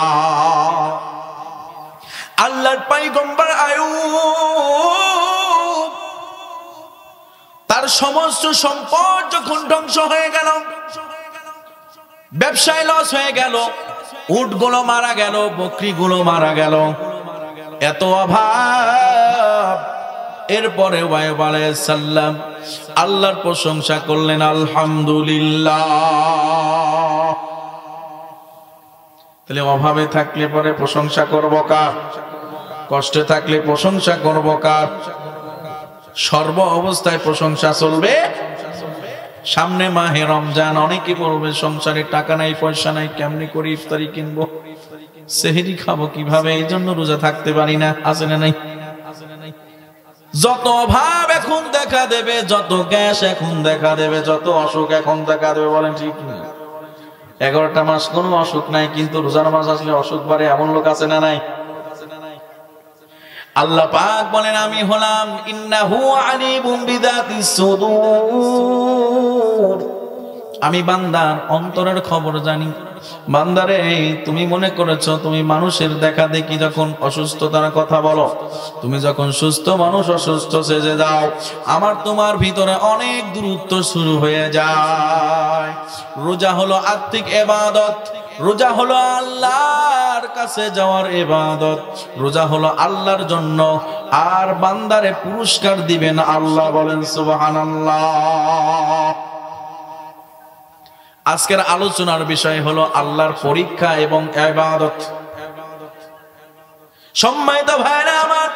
আল্লাহর পয়গম্বর আইয়ুব, তার সমস্ত সম্পদ যখন ধ্বংস হয়ে গেল, ব্যবসায় লস হয়ে গেল, উটগুলো মারা গেল, বকরিগুলো মারা গেল, এত অভাব, এরপরে আইয়ুব আলাইহিস সালাম আল্লাহর প্রশংসা করলেন আলহামদুলিল্লাহ। তাহলে অভাবে থাকলে পরে প্রশংসা করব কার? কষ্টে থাকলে প্রশংসা করব কার? সর্ব অবস্থায় প্রশংসা চলবে। সামনে মাহে রমজান, অনেকে বলবে সংসারে টাকা নাই, পয়সা নাই, কেমনি করে ইফতারি কিনবো, সেহরি খাবো কিভাবে, এই জন্য রোজা থাকতে পারি না, আছে না নাই? যত অভাব এখন দেখা দেবে, যত গ্যাস এখন দেখা দেবে, যত অসুখ এখন দেখা দেবে, বলেন ঠিক না? 11টা মাস কোনো অসুখ নাই, কিন্তু রোজার মাস আসলে অসুখ বাড়ে, এমন লোক আছে না নাই? আল্লাহ পাক বলেন আমি হলাম ইন্নাহু আলিমুম বিযাতিস সুদূর, আমি বান্দার অন্তরের খবর জানি। বান্দারে, তুমি মনে করেছো তুমি মানুষের দেখা দেখি যখন অসুস্থতার কথা বলো, তুমি যখন সুস্থ মানুষ অসুস্থ সেজে যাও, আমার তোমার ভিতরে অনেক দূরত্ব শুরু হয়ে যায়। রোজা হলো আত্মিক ইবাদত, রোজা হলো আল্লাহর কাছে যাওয়ার ইবাদত, রোজা হলো আল্লাহর জন্য, আর বান্দারে পুরস্কার দিবেন আল্লাহ। বলেন সুবহানাল্লাহ। আজকের আলোচনার বিষয় হলো আল্লাহর পরীক্ষা এবং ইবাদত। সম্মানিত ভাইরা আমার,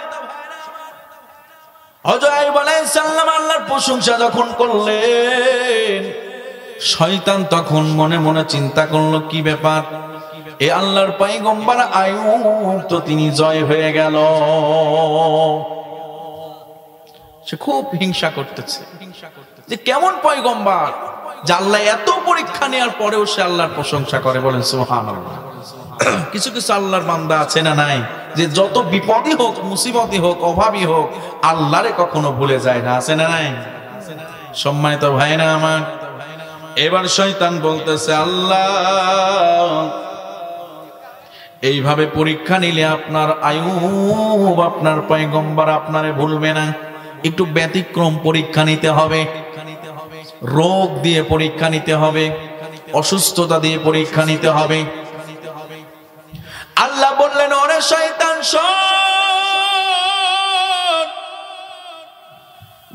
হযরত আইয়ুব আলাইহিস সালাম আল্লাহর প্রশংসা যখন করলেন, শয়তান তখন মনে মনে চিন্তা করলো কি ব্যাপার, এ আল্লাহর পয়গম্বর আইয়ুব তো তিনি জয় হয়ে গেল। সে খুব হিংসা করতেছে যে কেমন পয়গম্বর যে আল্লাহ এত পরীক্ষা নেওয়ার পরেও সে আল্লাহর প্রশংসা করে। বলেন সুবহানাল্লাহ। কিছু কিছু আল্লাহর বান্দা আছে না নাই, যে যত বিপদই হোক, মুসিবতই হোক, অভাবই হোক, আল্লাহরে কখনো ভুলে যায় না, আছে না নাই? সম্মানিত ভাইরা আমার, এবার শয়তান বলতেছে আল্লাহ এইভাবে পরীক্ষা নিলে আপনার আইয়ুব, আপনার পয়গম্বর আপনারে ভুলবে না, একটু ব্যতিক্রম পরীক্ষা নিতে হবে, রোগ দিয়ে পরীক্ষা নিতে হবে, অসুস্থতা দিয়ে পরীক্ষা নিতে হবে। আল্লাহ বললেন ওরে শয়তান শোন,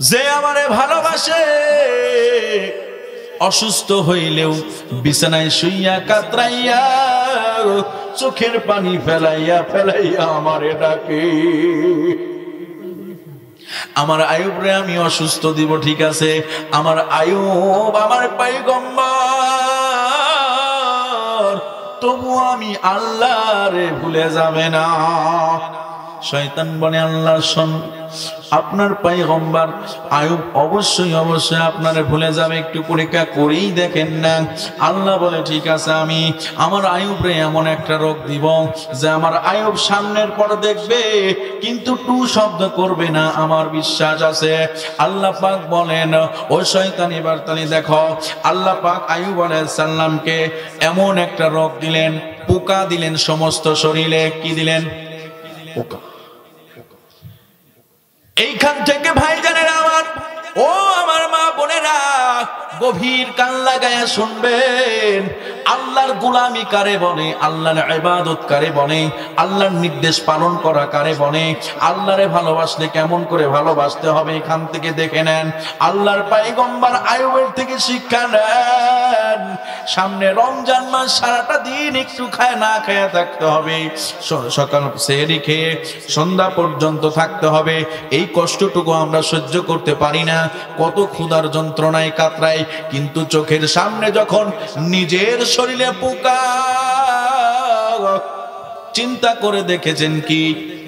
যে আমারে ভালোবাসে অসুস্থ হইলেও বিছানায় শুইয়া কাতরাইয়া চোখের পানি ফেলাইয়া ফেলাইয়া আমারে ডাকে। আমার আইয়ুব রে আমি অসুস্থ দিব ঠিক আছে, আমার আইয়ুব আমার পয়গম্বর, তবু আমি আল্লাহরে ভুলে যাবে না। শয়তান বলে আল্লাহ শোন, আপনার পয়গম্বর আইয়ুব অবশ্যই অবশ্যই আপনারে ভুলে যাবে, একটু পরীক্ষা করেই দেখেন না। আল্লাহ বলে ঠিক আছে, আমি আমার আইয়ুব রে এমন একটা রোগ দিব যে আমার আইয়ুব সামনের পর দেখবে কিন্তু টু শব্দ করবে না, আমার বিশ্বাস আছে। আল্লাহ পাক বলেন ও শয়তান এবার তানি দেখো, আল্লাহ পাক আইয়ুব আলাইহিস সালামকে এমন একটা রোগ দিলেন, পোকা দিলেন সমস্ত শরীরে। কি দিলেন? পোকা। এইখান থেকে ভাইজানেরা আমার, ও আমার মা বোনেরা, গভীর কান লাগায়া শুনবেন, আল্লাহর গোলামি কারে বলে, আল্লাহর ইবাদত কারে বলে, আল্লাহর নির্দেশ পালন করা কারে বলে, আল্লাহরে ভালোবাসলে কেমন করে ভালোবাসতে হবে এখান থেকে দেখে নেন। আল্লাহর পয়গম্বর আইয়ুবের থেকে শিক্ষা নেন। সামনে রমজান মাস, সারাটা দিন একটু খায় না খায়া থাকতে হবে, সকাল সেহরি খেয়ে সন্ধ্যা পর্যন্ত থাকতে হবে। এই কষ্টটুকু আমরা সহ্য করতে পারি না, কত ক্ষুধার যন্ত্রণায় কাতরাই, কিন্তু চোখের সামনে যখন নিজের শরীরে পোকা, চিন্তা করে দেখেছেন কি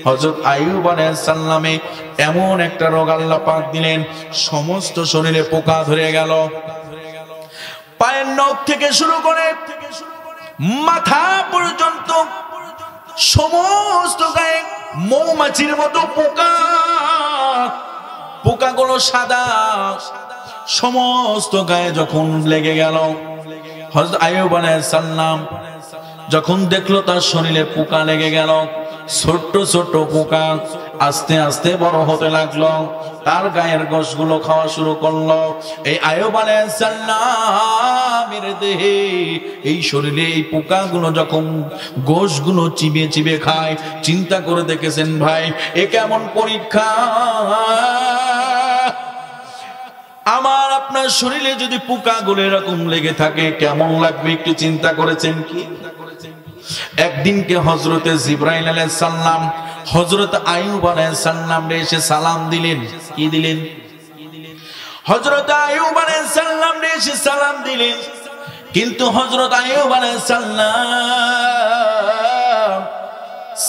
হযরত আইয়ুব আলাইহিস সালামে এমন একটা রোগ আল্লাহ পাক দিলেন, সমস্ত শরীরে পোকা ধরে গেল, পায়ের নখ থেকে শুরু করে মাথা পর্যন্ত সমস্ত গায়ে মৌমাছির মতো পোকা, পোকাগুলো সাদা সমস্ত গায়ে যখন লেগে গেল, হযরত আইয়ুব আলাইহিস সালাম যখন দেখলো তার শরীরে পোকা লেগে গেল, ছোট ছোট পোকা আস্তে আস্তে বড় হতে লাগলো, তার গায়ের গোশগুলো খাওয়া শুরু করলো। এই আইয়ুব আলাইহিস সালামের দেহে, এই শরীরে এই পোকাগুলো যখন গোশগুলো চিবিয়ে চিবিয়ে খায়, চিন্তা করে দেখেছেন ভাই এ কেমন পরীক্ষা। আমার আপনার শরীরে যদি পোকাগুলো এরকম লেগে থাকে কেমন লাগবে একটু চিন্তা করেছেন কি? একদিনকে হযরতে জিবরাইল আলাইহিস সালাম হযরত আইয়ুব আলাইহিস সালামকে এসে সালাম দিলেন। কি দিলেন? হযরত আইয়ুব আলাইহিস সালামকে এসে সালাম দিলেন, কিন্তু হযরত আইয়ুব আলাইহিস সালাম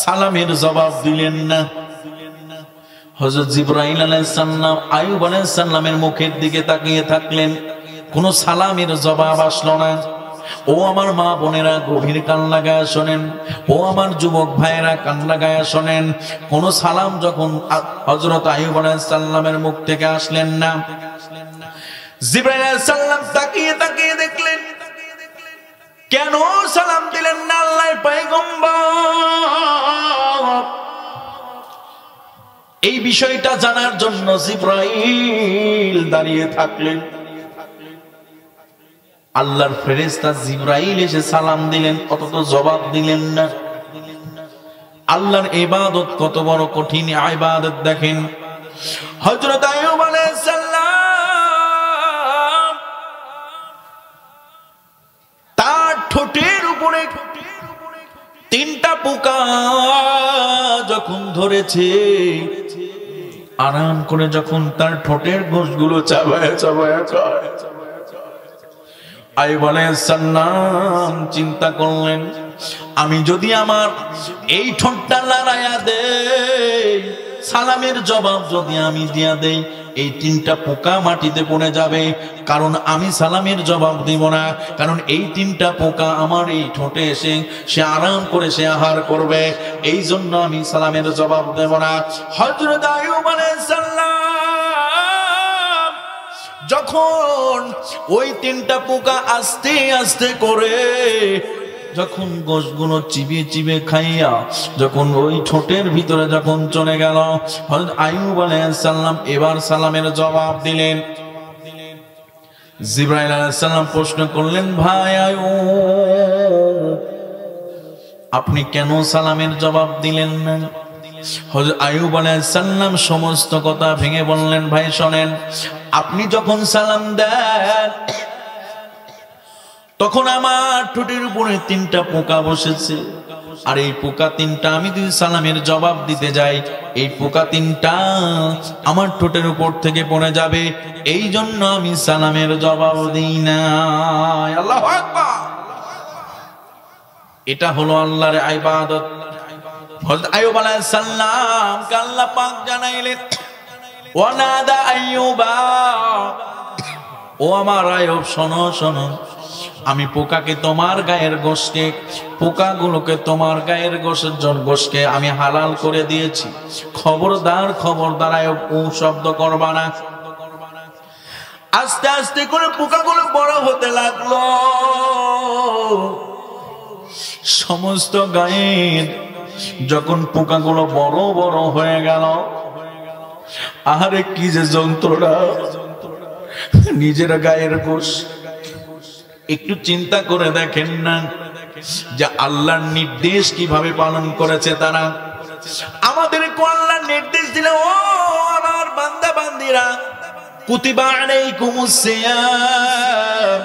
সালামের জবাব দিলেন না। হযরত জিবরাইল আলাইহিস সালাম আইয়ুব আলাইহিস সালামের মুখের দিকে তাকিয়ে থাকলেন, কোনো সালামের জবাব আসলো না। ও আমার মা বোনেরা গভীর কান লাগায় শোনেন, ও আমার যুবক ভাইয়েরা কান লাগায় শোনেন। কোন সালাম যখন হযরত আইয়ুব আলাইহিস সালামের মুখ থেকে আসলেন না, জিবরাইল আলাইহিস সালাম তাকিয়ে তাকিয়ে দেখলেন কেন সালাম দিলেন না আল্লাহর পয়গম্বর। এই বিষয়টা জানার জন্য জিবরাইল দাঁড়িয়ে থাকলেন। আল্লাহর ফেরেশতা জিবরাইল এসে সালাম দিলেন, অথচ জবাব দিলেন না। আল্লাহর ইবাদত কত বড় কঠিন ইবাদত দেখেন। হযরত আইয়ুব আলাইহিস সালাম তার ঠোঁটের উপরে তিনটা পোকা যখন ধরেছে, আরাম করে যখন তার ঠোঁটের গোশগুলো চাবায় চাবায় খায়, আইয়ুব আলাইহিস সালাম চিন্তা করলেন, আমি যদি আমার এই ঠোঁটটা লড়াইয়া দেই, সালামের জবাব যদি আমি দিয়া দেই, এই তিনটা পোকা মাটিতে পড়ে যাবে। কারণ আমি সালামের জবাব দিব না, কারণ এই তিনটা পোকা আমার এই ঠোঁটে এসে সে আরাম করে সে আহার করবে, এই জন্য আমি সালামের জবাব দেব না। হযরত আইয়ুব আলাইহিস সালাম যখন ওই তিনটা পোকা আস্তে আস্তে করে যখন গোশগুলো চিবিয়ে চিবিয়ে খাইয়া যখন ওই ঠোঁটের ভিতরে যখন চলে গেল, হযরত আইয়ুব আলাইহিস সালাম এবার সালামের জবাব দিলেন। জিবরাইল আলাইহিস সালাম প্রশ্ন করলেন, ভাই আইয়ুব, আপনি কেন সালামের জবাব দিলেন না? হযরত আইয়ুব আলাইহিস সালাম সমস্ত কথা ভেঙে বললেন, ভাই শোনেন, আপনি যখন সালাম দেন তখন আমার ঠোঁটের উপরে তিনটা পোকা বসেছে, আর এই পোকা তিনটা আমি যদি সালামের জবাব দিতে যাই, এই পোকা তিনটা আমার ঠোঁটের উপর থেকে পড়ে যাবে, এই জন্য আমি সালামের জবাব দিই না। আল্লাহু আকবার। এটা হলো আল্লাহর ইবাদত। হযরত আইয়ুব আলাইহিস সালাম কে আল্লাহ পাক জানাইলেন, ওয়ানাদা আইয়ুবা, ও আমার আইয়ুব শোনো শোনো, আমি পোকাকে তোমার গায়ের গোশকে, পোকাগুলোকে তোমার গায়ের গোশকে আমি হালাল করে দিয়েছি। খবরদার খবরদার আইয়ুব ও শব্দ করবা না। আস্তে আস্তে করে পোকাগুলো বড় হতে লাগলো, সমস্ত গায়ের যখন পোকাগুলো বড় বড় হয়ে গেল, আহারে কি যে যন্ত্রণা, নিজের গায়ের গোশ। একটু চিন্তা করে দেখেন না যে আল্লাহর নির্দেশ কিভাবে পালন করেছে তারা। আমাদেরকে আল্লাহর নির্দেশ দিলে, ও আমার বান্দা বান্দিরা, কুতিবা আলাইকুমুস সিয়াম,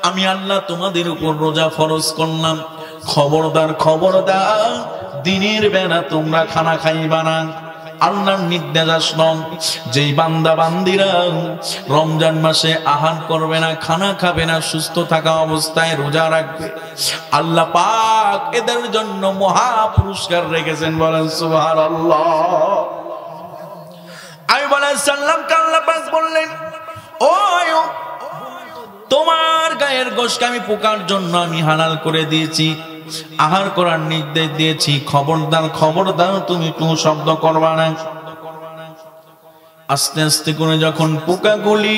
আমি আল্লাহ তোমাদের উপর রোজা ফরজ করলাম। খবরদার খবরদার, দিনের বেলা তোমরা খানা খাইবা না। আল্লাহর নির্দেশ আসলো, যেই বান্দা বান্দিরা রমজান মাসে আহার করবে না, খানা খাবে না, সুস্থ থাকা অবস্থায় রোজা রাখবে, আল্লাহ পাক এদের জন্য মহা পুরস্কার রেখেছেন। বলেন সুবহানাল্লাহ। আইয়ুব আলাইহিস সালামকে আল্লাহ পাক বললেন, ও আইয়ুব, তোমার গায়ের গোশকে আমি পোকার জন্য আমি হালাল করে দিয়েছি, আহার করার নির্দেশ দিয়েছি। খবরদার খবরদার, তুমি কোনো শব্দ করবা না। আস্তে আস্তে করে যখন পোকাগুলি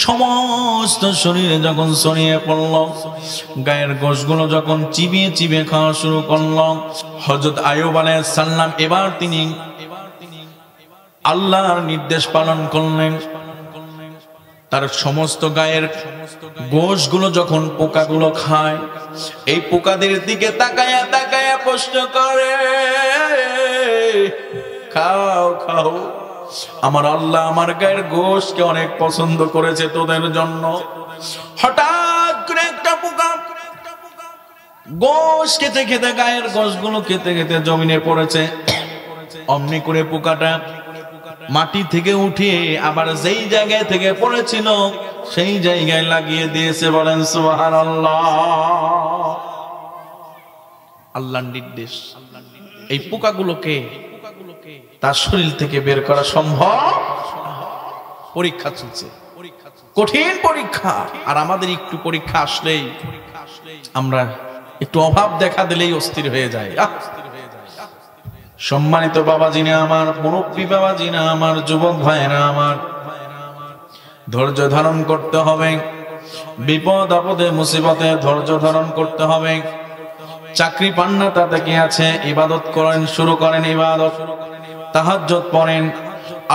সমস্ত শরীরে যখন ছড়িয়ে পড়ল, গায়ের গোশগুলো যখন চিবিয়ে চিবিয়ে খাওয়া শুরু করল, হযরত আইয়ুব আলাইহিস সালাম এবার তিনি আল্লাহর নির্দেশ পালন করলেন। তার সমস্ত গায়ের গোশগুলো যখন পোকাগুলো খায়, এই পোকাদের দিকে তাকায়া তাকায়া প্রশ্ন করে, খাও খাও, আমার আল্লাহ আমার গায়ের গোশকে অনেক পছন্দ করেছে তোদের জন্য। হঠাৎ করে একটা পোকা গোশ খেতে খেতে, গায়ের গোশগুলো খেতে খেতে জমিনে পড়েছে। অমনি করে পোকাটা মাটি থেকে উঠিয়ে আবার যেই জায়গায় থেকে পড়েছিল সেই জায়গায় লাগিয়ে দিয়েছে। বলেন সুবহানাল্লাহ। আল্লাহর নির্দেশ। এই পোকাগুলোকে তার শরীর থেকে বের করা সম্ভব। পরীক্ষা চলছে। কঠিন পরীক্ষা। আর আমাদের একটু পরীক্ষা আসলেই আমরা একটু অভাব দেখা দিলেই অস্থির হয়ে যায়। সম্মানিত বাবাজিনা আমার, মুরব্বী বাবাজিনা আমার, যুবক ভাইরা আমার, ধৈর্য ধারণ করতে হবে। বিপদ আপদে মুসিবতে ধৈর্য ধারণ করতে হবে। চাকরি পান না তাতে কি আছে, ইবাদত করেন, শুরু করেন ইবাদত, তাহাজ্জুদ পড়েন,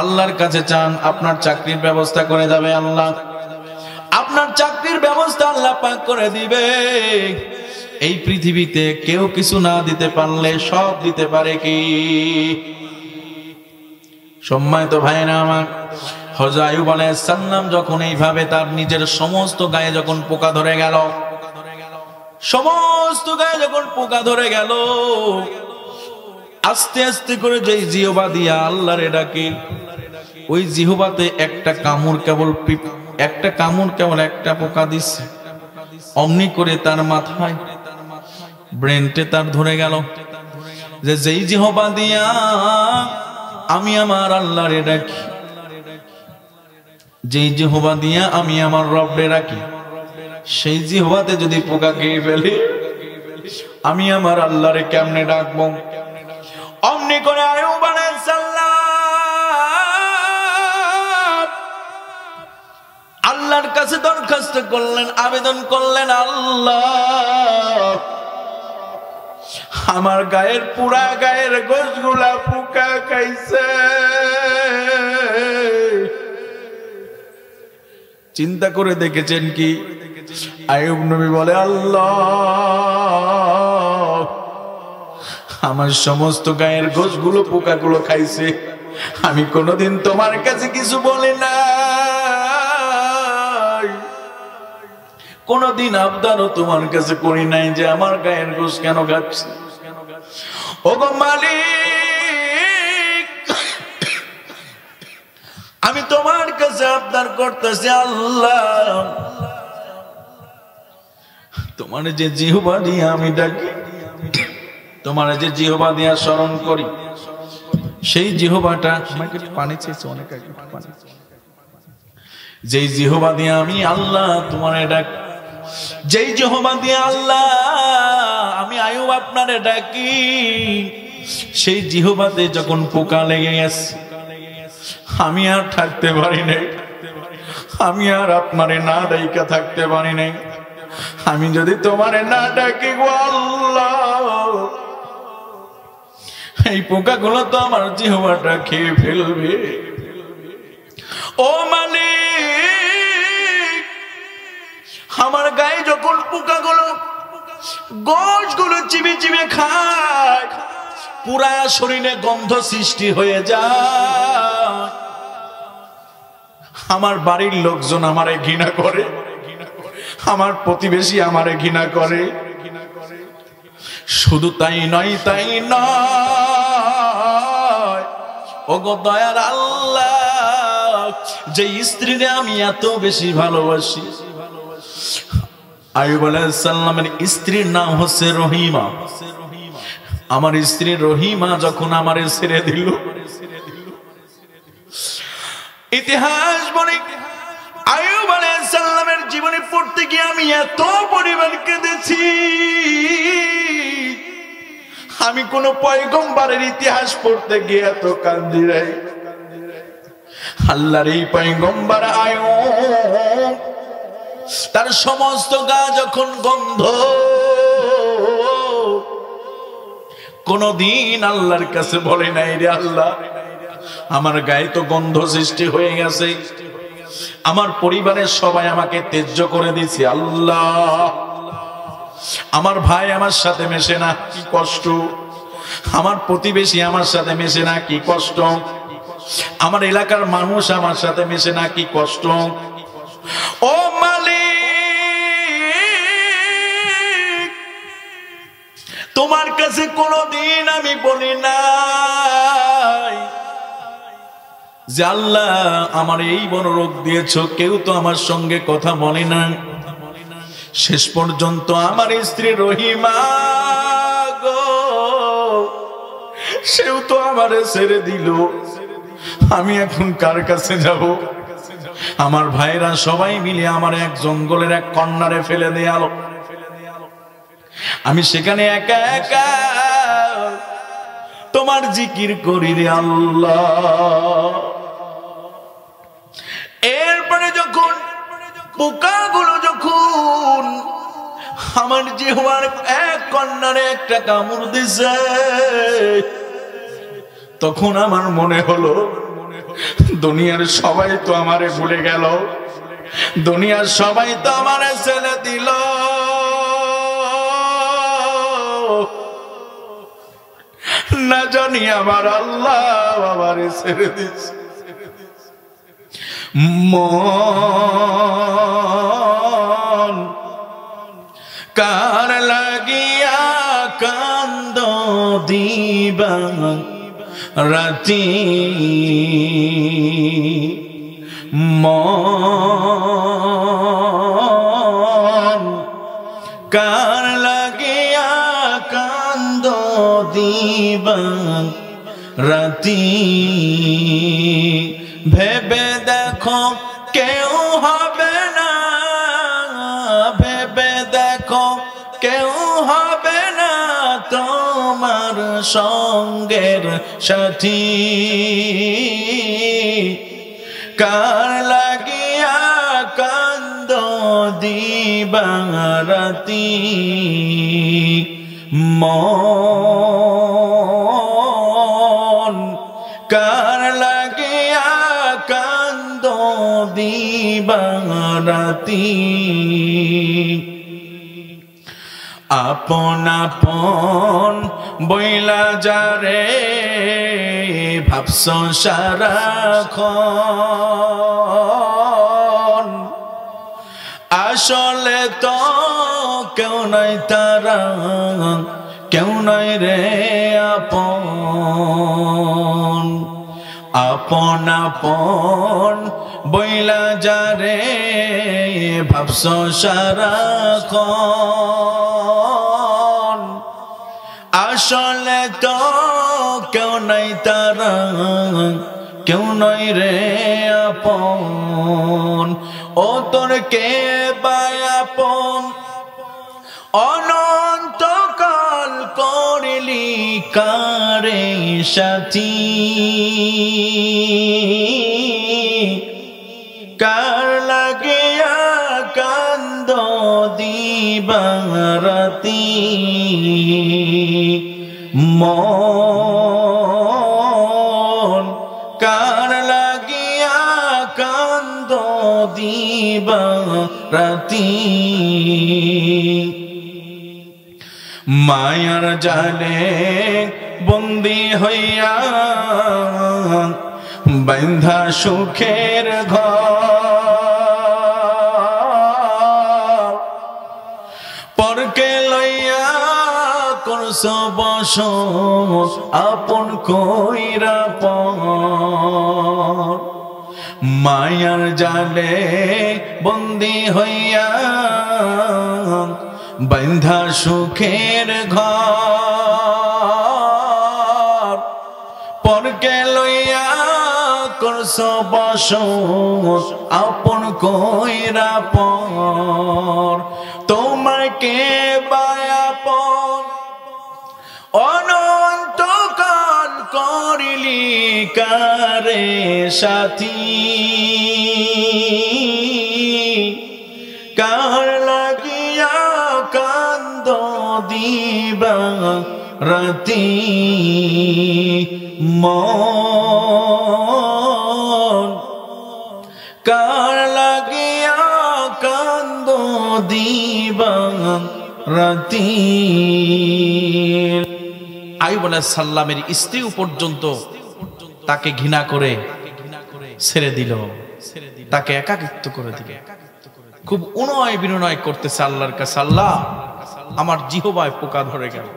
আল্লাহর কাছে চান, আপনার চাকরির ব্যবস্থা করে যাবে আল্লাহ। আপনার চাকরির ব্যবস্থা আল্লাহ পাক করে দিবে। এই পৃথিবীতে কেউ কিছু না দিতে পারলে সব দিতে পারে কি? সম্মানিত ভাইরা আমার, হযরত আইয়ুব আলাইহিস সালাম যখন এইভাবে তার নিজের সমস্ত গায়ে যখন পোকা ধরে গেল, সমস্ত গায়ে যখন পোকা ধরে গেল, আস্তে আস্তে করে যেই জিহ্বা দিয়া আল্লাহরে ডাকে, ওই জিহ্বাতে একটা কামড় কেবল একটা পোকা দিচ্ছে। অমনি করে তার মাথায় ব্রেনটে তার ধরে গেল যে যেই জিহ্বা দিয়া আমি আমার আল্লাহরে ডাকি, যেই জিহ্বা দিয়া আমি আমার রবরে রাখি, সেই জিহ্বাতে যদি পোকা খেয়ে ফেলে আমি আমার আল্লাহরে কেমনে ডাকবো? অমনি করে আইয়ুব আলাইহিস সালাম আল্লাহর কাছে দরখাস্ত করলেন, আবেদন করলেন, আল্লাহ আমার গায়ের পুরা গায়ের গোশগুলা পোকা খাইছে। চিন্তা করে দেখেছেন কি? আইয়ুব নবী বলে, আল্লাহ আমার সমস্ত গায়ের গোশগুলো পোকাগুলো খাইছে, আমি কোনোদিন তোমার কাছে কিছু বলি না, কোনদিন আবদারও তোমার কাছে করি নাই যে আমার গায়ের গোশ কেন খাচ্ছে। ওগো মালিক, আমি তোমার কাছে আবদার করতেছি, আল্লাহ তোমার যে জিহ্বা দিয়ে আমি ডাকি, তোমার যে জিহ্বা দিয়া স্মরণ করি, সেই জিহ্বাটা পানি চেয়েছে অনেক আগে, যেই জিহ্বা দিয়ে আমি আল্লাহ তোমারে ডাকি, যেই জিহ্বা দিয়ে আল্লাহ আমি আইয়ুব আপনারে ডাকি, সেই জিহ্বাতে যখন পোকা লেগে গেছে আমি আর থাকতে পারি নাই, আমি আর আপনারে না ডাইকা থাকতে পারি নাই। আমি যদি তোমারে না ডাকি গো আল্লাহ, এই পোকাগুলো তো আমার জিহ্বাটা খেয়ে ফেলবে। ও মালিক, আমার গায়ে যখন পোকাগুলো গোশগুলো চিবে চিবে খায়, পুরা শরীরে গন্ধ সৃষ্টি হয়ে যায়, আমার বাড়ির লোকজন আমারে ঘৃণা করে, আমার প্রতিবেশী আমারে ঘৃণা করে। শুধু তাই নয়, তাই নয়, ওগো দয়ার আল্লাহ, যে স্ত্রীরে আমি এত বেশি ভালোবাসি, আইয়ুব আলাইহিস সালামের স্ত্রীর নাম হচ্ছে রহিমা। আমার স্ত্রী রহিমা যখন আমারে ছেড়ে দিল, ইতিহাস বলে আইয়ুব আলাইহিস সালামের জীবনে পড়তে গিয়ে আমি এত পরিমাণ কেঁদেছি, আমি কোন পয়গম্বরের ইতিহাস পড়তে গিয়ে এত কান্দি নাই। আল্লাহর এই পয়গম্বর আইয়ুব, তার সমস্ত গা যখন গন্ধ, কোনদিন আল্লাহর কাছে বলে নাই রে আল্লাহ আমার গায়ে তো গন্ধ সৃষ্টি হয়ে গেছে, আমার পরিবারের সবাই আমাকে ত্যায্য করে দিয়েছে, আল্লাহ আমার ভাই আমার সাথে মেশে না, কি কষ্ট, আমার প্রতিবেশী আমার সাথে মেশে না, কি কষ্ট, আমার এলাকার মানুষ আমার সাথে মেশে না, কি কষ্ট। ও মালিক, তোমার কাছে কোনদিন আমি বলি নাই যে আল্লাহ আমার এই বড় রোগ দিয়েছো, কেউ তো আমার সঙ্গে কথা বলে না। শেষ পর্যন্ত আমার স্ত্রী রহিমা গো, সেও তো আমারে ছেড়ে দিল, আমি এখন কার কাছে যাব? আমার ভাইরা সবাই মিলে আমার এক জঙ্গলের এক কর্নারে ফেলে দেয়াল। আমি সেখানে একা একা তোমার জিকির করি রে আল্লাহ। এরপরে যখন পোকাগুলো যখন আমার জিহ্বার এক কর্নারে একটা কামড় দিছে, তখন আমার মনে হলো দুনিয়ার সবাই তো আমারে ভুলে গেল, দুনিয়ার সবাই তো আমারে ছেড়ে দিল, না জানি আমার আল্লাহ আমারে ছেড়ে দিচ্ছে। মন কার লাগিয়া কান্দ দিবা রাতি, মন কার লাগিয়া কান্দ দিবা রাতি, ভেবে দেখো কেউ হবে না, ভেবে দেখো কেউ হবে না তোমার সঙ্গের সাথী, কার লাগিয়া কান্দ দিবা রাতি, মন কার লাগিয়া কান্দ দিবা রাতি। আপন আপন বইলা যারে ভাবছ সারাক্ষণ, আসলে তো কেউ নাই তারা, কেউ নাই রে আপন। আপন আপন বইলা যারে ভাবছ সারাক্ষণ, আসলে তো কেউ নাই তারা, কেউ নাই রে আপন। ও তোর কে বাই আপন, অনন্তকাল করলি কারে সাথী, কার লাগিয়া কান্দ দিবা রাতি, মন কার লাগিয়া কান্দ দিবা রাতি, মায়ার জালে বন্দী হইয়া বান্ধা সুখের ঘর, পরকে লইয়া করছ বস আপন কইরা পর, মায়ার জালে বন্দী হইয়া বান্ধা সুখের ঘর, পরকে লইয়া করছ বস আপন কইরা পর, তোমাকে বায়াপন অনন্তকাল করিলি কারে সাথী, কার লাগিয়া কান্দ দিবা রাতি, মন কার লাগিয়া কান্দ দিবা রাতি। আইয়ুব আলাইহিস সালামের স্ত্রী পর্যন্ত তাকে ঘৃণা করে ছেড়ে দিল, তাকে একাকিত্ব করে দিল। খুব উনয় বিনয় করতেছে আল্লাহর কাছে, আল্লাহ আমার জিহ্বায় পোকা ধরে গেল।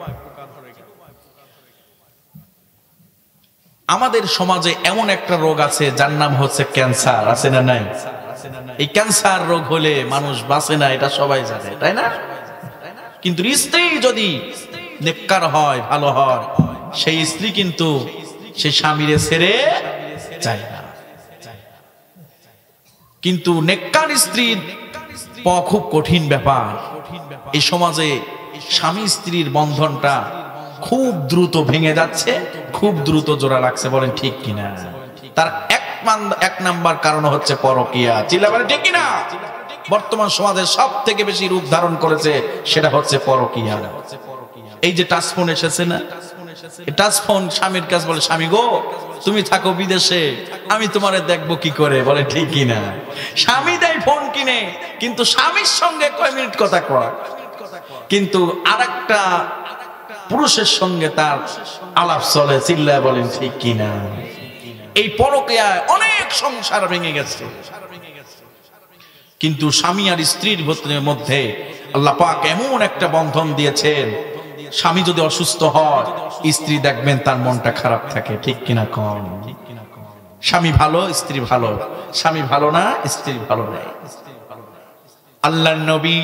আমাদের সমাজে এমন একটা রোগ আছে যার নাম হচ্ছে ক্যান্সার, আছে না নাই? এই ক্যান্সার রোগ হলে মানুষ বাঁচে না, এটা সবাই জানে, তাই না? কিন্তু স্ত্রী যদি নেককার হয়, ভালো হয়, সেই স্ত্রী কিন্তু সেই স্বামীরে ছেড়ে যায় না। কিন্তু নেককার স্ত্রীর পাওয়া খুব কঠিন ব্যাপার। এই সমাজে স্বামী স্ত্রীর বন্ধনটা খুব দ্রুত ভেঙে যাচ্ছে, খুব দ্রুত জোড়া লাগছে, বলেন ঠিক কিনা? তার এক নাম্বার কারণ হচ্ছে পরকীয়া। চিল্লা বলেন ঠিক কিনা? বর্তমান সমাজে সব থেকে বেশি রূপ ধারণ করেছে সেটা হচ্ছে পরকীয়া। এই যে টাচফোন এসেছে না, টাচফোন স্বামীর কাছে বলে, স্বামী গো তুমি থাকো বিদেশে, আমি তোমারে দেখবো কি করে, বলে ঠিক কিনা? স্বামী দেয় ফোন কিনে, কিন্তু স্বামীর সঙ্গে কয় মিনিট কথা কয়, কিন্তু আরেকটা পুরুষের সঙ্গে তার আলাপ চলে। চিল্লায় বলেন ঠিক কিনা? এই পরকীয়ায় অনেক সংসার ভেঙে গেছে। কিন্তু স্বামী আর স্ত্রীর মধ্যে আল্লাহ পাক এমন একটা বন্ধন দিয়েছেন, স্বামী যদি অসুস্থ হয় স্ত্রী দেখবেন তার মনটা খারাপ থাকে, ঠিক কিনা কন? স্বামী ভালো স্ত্রী ভালো, স্বামী ভালো না স্ত্রী ভালো নেই। আল্লাহর নবী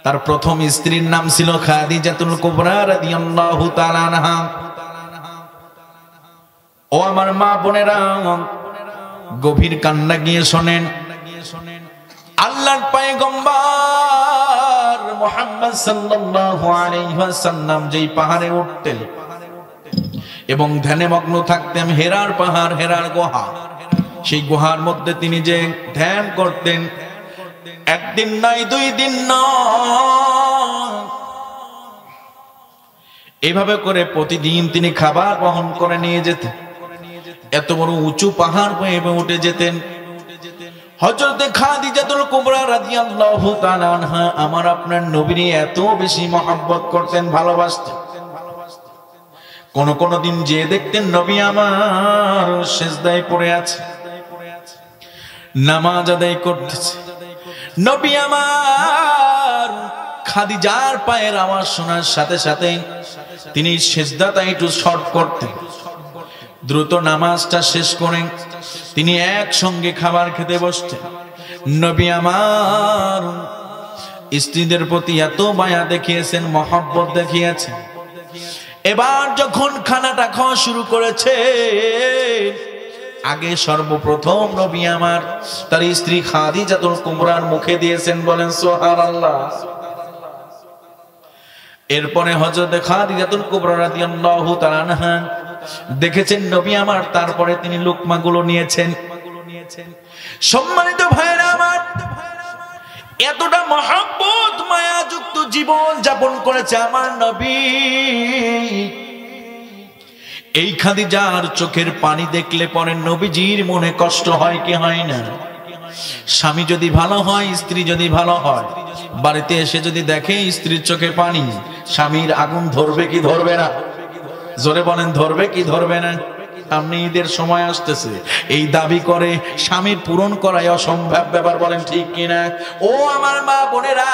তার প্রথম স্ত্রীর নাম ছিল খাদিজাতুল কুবরা রাদিয়াল্লাহু তাআলা আনহা। ও আমার মা বোনেরা, গভীর কান্না গিয়ে শোনেন, আল্লাহর পয়গম্বর মুহাম্মদ সাল্লাল্লাহু আলাইহি ওয়াসাল্লাম যেই পাহাড়ে উঠতেন এবং ধ্যানে মগ্ন থাকতেন, হেরার পাহাড়, হেরার গুহা, সেই গুহার মধ্যে তিনি যে ধ্যান করতেন, একদিন নয় দুই দিন নয়, এভাবে করে প্রতিদিন তিনি খাবার বহন করে নিয়ে যেতেন। এত বড় উঁচু পাহাড় বয়ে উঠে যেতেন। হযরতে খাদিজাতুল কুবরা রাদিয়াল্লাহু তাআলা আনহা আমার আপনার নবীকে এত বেশি মহব্বত করতেন, ভালোবাসতেন। কোন দিন যে দেখতেন নবী আমার সিজদায় পড়ে আছে, নামাজ আদায় করতেছে, নবী আমার খাদিজার পায়ের আওয়াজ শোনার সাথে সাথে তিনি সিজদাটা একটু শর্ট করতেন। দ্রুত নামাজটা শেষ করেন তিনি একসঙ্গে খাবার খেতে বসতেন। নবী আমার স্ত্রীদের প্রতি এত মায়া দেখিয়েছেন, মহব্বত দেখিয়েছেন। এবার যখন খানাটা খাওয়া শুরু করেছে, আগে সর্বপ্রথম নবী আমার তার স্ত্রী খাদিজাতুল কুবরার মুখে দিয়েছেন, বলেন সুবহানাল্লাহ। এরপরে হযরত খাদিজাতুল কুবরা রাদিয়াল্লাহু তাআলা আনহা দেখেছেন নবী আমার, তারপরে তিনি লুকমাগুলো নিয়েছেন। সম্মানিত ভাইরা আমার, এতটা মহব্বত মায়াযুক্ত জীবন যাপন করেছে আমার নবী। এই খাদিজার চোখের পানি দেখলে পরে নবীজির মনে কষ্ট হয় কি হয় না? স্বামী যদি ভালো হয়, স্ত্রী যদি ভালো হয়, বাড়িতে এসে যদি দেখে স্ত্রীর চোখে পানি, স্বামীর আগুন ধরবে কি ধরবে না? জোরে বলেন, ধরবে কি ধরবে না? সামনে ঈদের সময় আসতেছে, এই দাবি করে স্বামীর পূরণ করাই অসম্ভব ব্যাপার, বলেন ঠিক কিনা? ও আমার মা বোনেরা,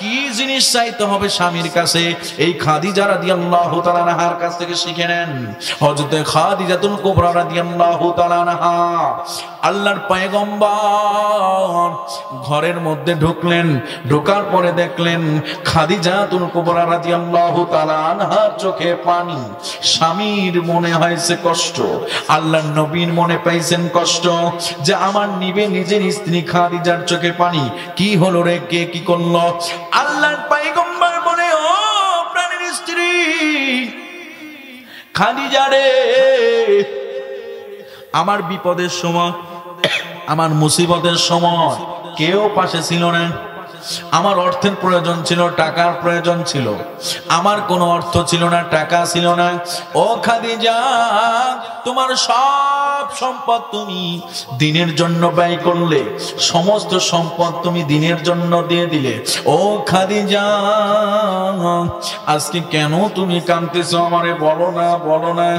কি জিনিস চাইতে হবে স্বামীর কাছে, এই খাদিজা রাদিয়াল্লাহু তাআলা আনহার কাছ থেকে শিখে নেন। হযরত খাদিজাতুল কুবরা রাদিয়াল্লাহু তাআলা আনহা আল্লাহর পয়গম্বর ঘরের মধ্যে ঢুকলেন, ঢোকার পরে দেখলেন খাদিজাতুল কুবরা রাদিয়াল্লাহু তাআলা আনহার চোখে পানি। স্বামীর মনে হয়েছে কষ্ট, আল্লাহর নবীর মনে পাইছেন কষ্ট, যে আমার নিবে নিজের স্ত্রী খাদিজার চোখে পানি, কি হলো রে, কে কি করলো? আল্লাহর পয়গম্বর বলে, ও প্রাণের স্ত্রী খাদিজা রে, আমার বিপদের সময়, আমার মুসিবতের সময় কেউ পাশে ছিল না। আমার অর্থের প্রয়োজন ছিল, টাকার প্রয়োজন ছিল, আমার কোনো অর্থ ছিল না, টাকা ছিল না। ও খাদিজা, তোমার সব সম্পদ তুমি দিনের জন্য ব্যয় করলে, সমস্ত সম্পদ তুমি দিনের জন্য দিয়ে দিলে। ও খাদিজা, আজকে কেন তুমি কাঁদতেছো? আমারে বলো না, বলো না,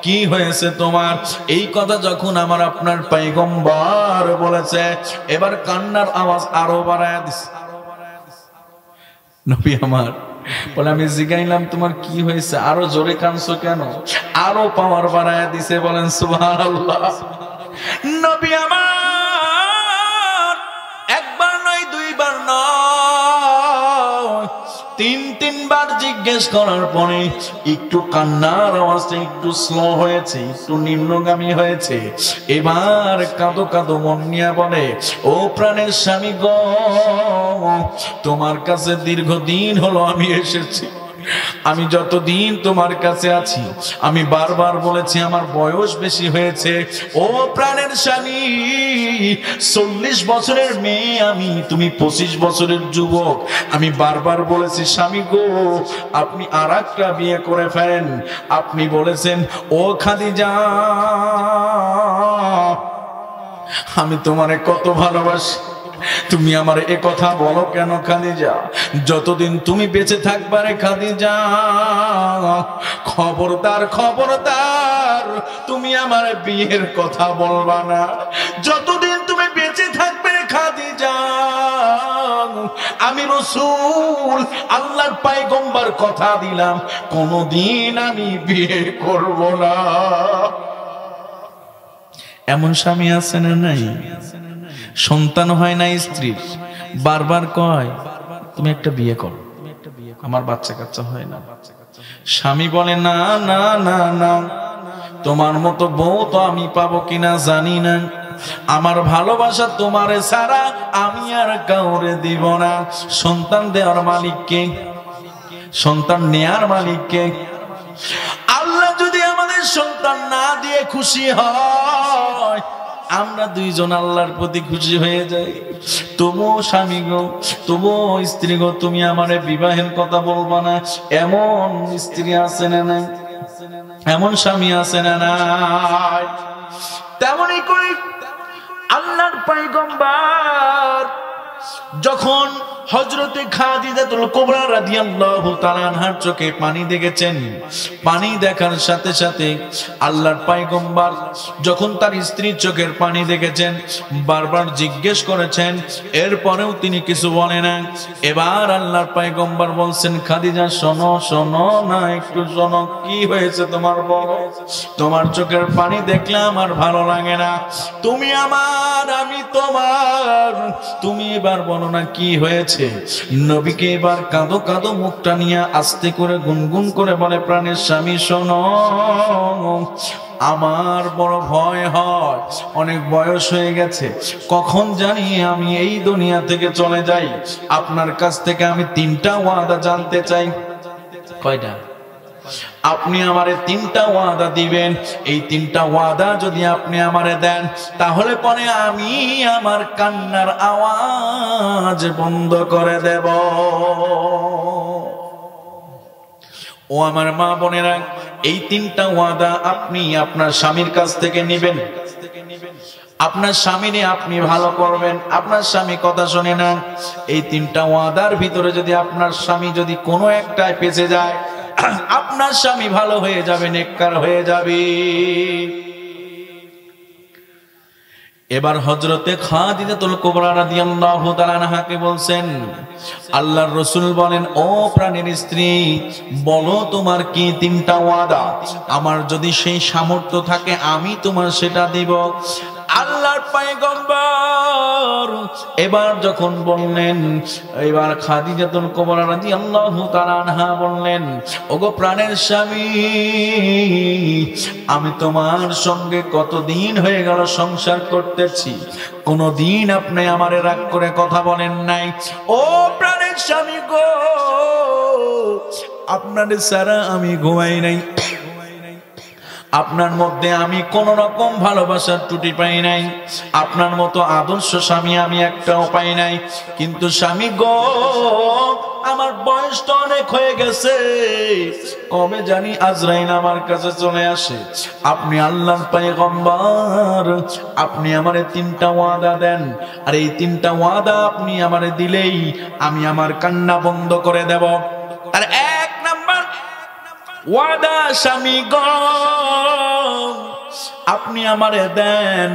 কি হয়েছে তোমার? এই কথা যখন আমার আপনার পয়গম্বর বলেছে, এবার কান্নার আওয়াজ আরো বাড়ায় দিছে। নবী আমার বলে, আমি জিজ্ঞাইলাম তোমার কি হয়েছে, আরো জোরে কাঁদছো কেন? আরো পাওয়ার বাড়ায় দিছে, বলেন সুবহানাল্লাহ। নবী আমার একবার নয়, দুইবার নয়, তিনবার জিজ্ঞেস করার পরে একটু কান্নার আওয়াজটা একটু স্লো হয়েছে, একটু নিম্নগামী হয়েছে। এবার কাঁদো কাঁদো মন নিয়ে বলে, ও প্রাণের স্বামী গো, তোমার কাছে দীর্ঘদিন হলো আমি এসেছি। আমি যতদিন তোমার কাছে আছি আমি বারবার বলেছি আমার বয়স বেশি হয়েছে। ও প্রাণের স্বামী, 40 বছরের মেয়ে আমি, তুমি 25 বছরের যুবক। আমি বারবার বলেছি স্বামী গো, আপনি আরেকটা বিয়ে করে ফেলেন। আপনি বলেছেন ও খাদিজা, আমি তোমারে কত ভালোবাসি, তুমি আমার এ কথা বলো কেন খাদিজা? যতদিন তুমি বেঁচে থাকবা রে খাদিজা, খবরদার খবরদার তুমি আমার বিয়ের কথা বলবা না। যতদিন তুমি বেঁচে থাকবে রে খাদিজা, আমি রাসূল আল্লাহর পয়গম্বর কথা দিলাম কোনদিন আমি বিয়ে করব না। এমন স্বামী আছে না নাই? সন্তান হয় না স্ত্রীর, বারবার কয় তুমি একটা বিয়ে করো, আমার বাচ্চা কাচ্চা হয় না। স্বামী বলে না না না না, তোমার মতো বউ তো আমি পাবো কিনা জানি না, আমার ভালোবাসা তোমারে ছাড়া আমি আর কাউরে দিব না। সন্তান দেওয়ার মালিককে, সন্তান নেয়ার মালিককে। আল্লাহ যদি আমাদের সন্তান না দিয়ে খুশি হয়, আমরা দুইজন আল্লাহর প্রতি খুশি হয়ে যাই। তবুও স্বামী গো, তবুও স্ত্রী গো, তুমি আমারে বিবাহের কথা বলবা না। এমন স্ত্রী আছে না নাই? এমন স্বামী আছে না নাই? তেমনই করে আল্লাহর পয়গম্বর যখন হযরতে খাদিজাতুল কুবরা রাদিয়াল্লাহু তাআলা আনহার চোখে পানি দেখেছেন, পানি দেখার সাথে সাথে আল্লাহর পয়গম্বর যখন তার স্ত্রীর চোখের পানি দেখেছেন, বারবার জিজ্ঞেস করেছেন, এরপরেও তিনি কিছু বলে না। এবার আল্লাহর পয়গম্বর বলছেন, খাদিজা শোনো শোনো না, একটু শোনো, কি হয়েছে তোমার বলো? তোমার চোখের পানি দেখলে আমার ভালো লাগে না। তুমি আমার, আমি তোমার, তুমি এবার বলো না কি হয়েছে? নবীকে এবার কাঁদো কাঁদো মুখটা নিয়ে আস্তে করে গুনগুন করে বলে, প্রাণের স্বামী শোনো, আমার বড় ভয় হয়, অনেক বয়স হয়ে গেছে, কখন জানি আমি এই দুনিয়া থেকে চলে যাই। আপনার কাছ থেকে আমি 3টা ওয়াদা জানতে চাই। কয়টা? আপনি আমারে 3টা ওয়াদা দিবেন। এই 3টা ওয়াদা যদি আপনি আমারে দেন, তাহলে পরে আমি আমার কান্নার আওয়াজ বন্ধ করে দেব। ও আমার মা বোনেরা, এই 3টা ওয়াদা আপনি আপনার স্বামীর কাছ থেকে নেবেন। আপনার স্বামীরে আপনি ভালো করবেন, আপনার স্বামী কথা শুনে না। এই 3টা ওয়াদার ভিতরে যদি আপনার স্বামী যদি কোনো একটায় পেছে যায়, আপনার স্বামী ভালো হয়ে যাবে, নেককার হয়ে যাবে। এবার হযরতে খাদিজাতুল কুবরা রাদিয়াল্লাহু তাআলা আনহাকে বলছেন, আল্লাহর রাসূল বলেন, ও প্রাণের স্ত্রী, বলো তোমার কি 3টা ওয়াদা? আমার যদি সেই সামর্থ্য থাকে আমি তোমার সেটা দিব। আল্লাহর পয়গম্বর এবার যখন বললেন, এবার খাদিজাতুল কুবরা রাদিয়াল্লাহু তাআলা আনহা বললেন, ওগো প্রাণের স্বামী, আমি তোমার সঙ্গে কতদিন হয়ে গেল সংসার করতেছি, কোনদিন আপনি আমারে রাগ করে কথা বলেন নাই। ও প্রাণের স্বামী গো, আপনারে ছাড়া আমি ঘুমাই নাই, আপনার মধ্যে আমি কোন রকম ভালোবাসার ত্রুটি পাই নাই, আপনার মতো আদর্শ স্বামী আমি একটাও পাই নাই। কিন্তু স্বামী গো, আমার বয়স তো অনেক হয়ে গেছে, কবে জানি আজরাইল আমার কাছে চলে আসে। আপনি আল্লাহর পয়গম্বর, আপনি আমারে 3টা ওয়াদা দেন, আর এই 3টা ওয়াদা আপনি আমারে দিলেই আমি আমার কান্না বন্ধ করে দেব। আর 1 নাম্বার ওয়াদা, স্বামী গো, আপনি আমারে দেন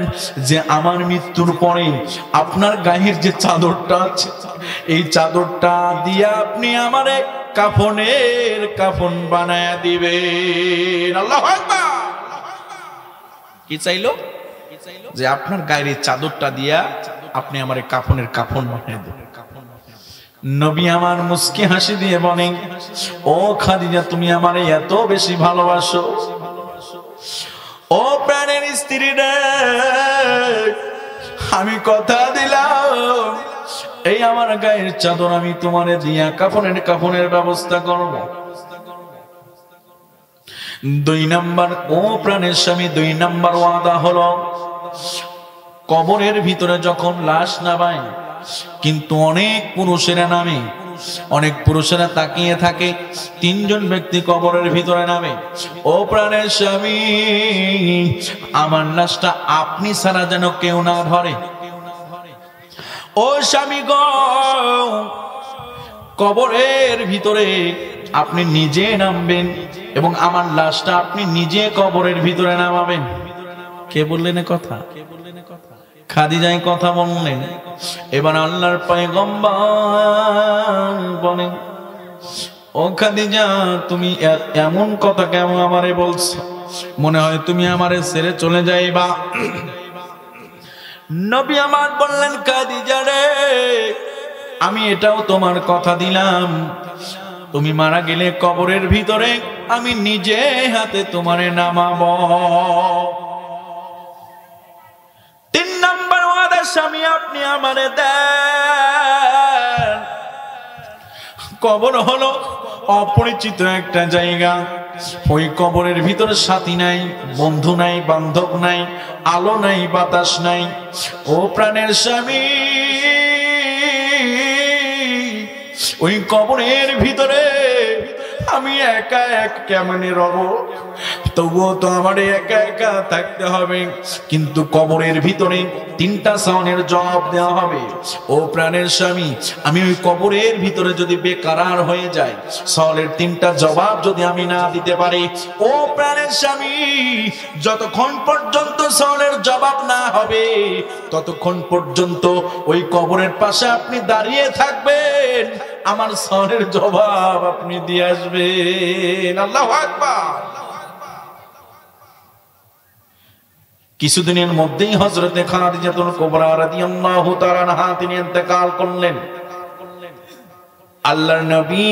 যে আমার মৃত্যুর পরে আপনার গায়ের যে চাদরটা আছে, এই চাদরটা দিয়ে আপনি আমারে কাফনের কাফন বানায়া দিবেন। আল্লাহু আকবার। কি চাইলো? যে আপনার গায়ের চাদরটা দিয়া আপনি আমারে কাফনের কাফন বানায়া দিবেন। নবী আমার মুস্কি হাসি দিয়ে বলেন, ও খাদিজা, তুমি আমারে এত বেশি ভালোবাসো? ও প্রাণের স্ত্রী রে, আমি কথা দিলাম এই আমার গায়ের চাদর আমি তোমারে দিয়া কাফনের ব্যবস্থা করব। 2 নাম্বার, ও প্রাণের স্বামী, 2 নাম্বার ওয়াদা হলো, কবরের ভিতরে যখন লাশ নামায়, কিন্তু অনেক পুরুষেরা নামে, অনেক পুরুষেরা তাকিয়ে থাকে, 3 জন ব্যক্তি কবরের ভিতরে নামে। ও প্রাণের স্বামী, আমার লাশটা আপনি ছাড়া যেন কেউ না ধরে। ও স্বামী গো, কবরের ভিতরে আপনি নিজে নামবেন এবং আমার লাশটা আপনি নিজে কবরের ভিতরে নামাবেন। কে বললেন কথা? খাদিজাই কথা বললেন। এবার আল্লাহর পয়গম্বর বলেন, ও খাদিজা, তুমি এমন কথা কেমন আমারে বলছো? মনে হয় তুমি আমারে ছেড়ে চলে যাইবা। নবী আমার বললেন, খাদিজা রে, আমি এটাও তোমার কথা দিলাম, তুমি মারা গেলে কবরের ভিতরে আমি নিজে হাতে তোমারে নামাবো। 3 নাম্বার ওয়াদা স্বামী আপনি আমারে দেন। কবর হলো অপরিচিত একটা জায়গা, ওই কবরের ভিতরে সাথী নাই, বন্ধু নাই, বান্ধব নাই, আলো নাই, বাতাস নাই। ও প্রাণের স্বামী, ওই কবরের ভিতরে আমি একা কেমনে রব? তবুও তো আমার একা একা থাকতে হবে, কিন্তু কবরের ভিতরে 3টা সওয়ালের জবাব দেওয়া হবে। ও প্রাণের স্বামী, আমি ওই কবরের ভিতরে যদি বেকারার হয়ে যাই, সওয়ালের 3টা জবাব যদি আমি না দিতে পারি, ও প্রাণের স্বামী, যতক্ষণ পর্যন্ত সওয়ালের জবাব না হবে ততক্ষণ পর্যন্ত ওই কবরের পাশে আপনি দাঁড়িয়ে থাকবেন, আমার সওয়ালের জবাব আপনি দিয়ে আসবেন। আল্লাহু আকবার। কিছুদিনের মধ্যেই হযরতে খাদিজাতুল কুবরা রাদিয়াল্লাহু তাআলা আনহা তিনি ইন্তেকাল করলেন। আল্লাহর নবী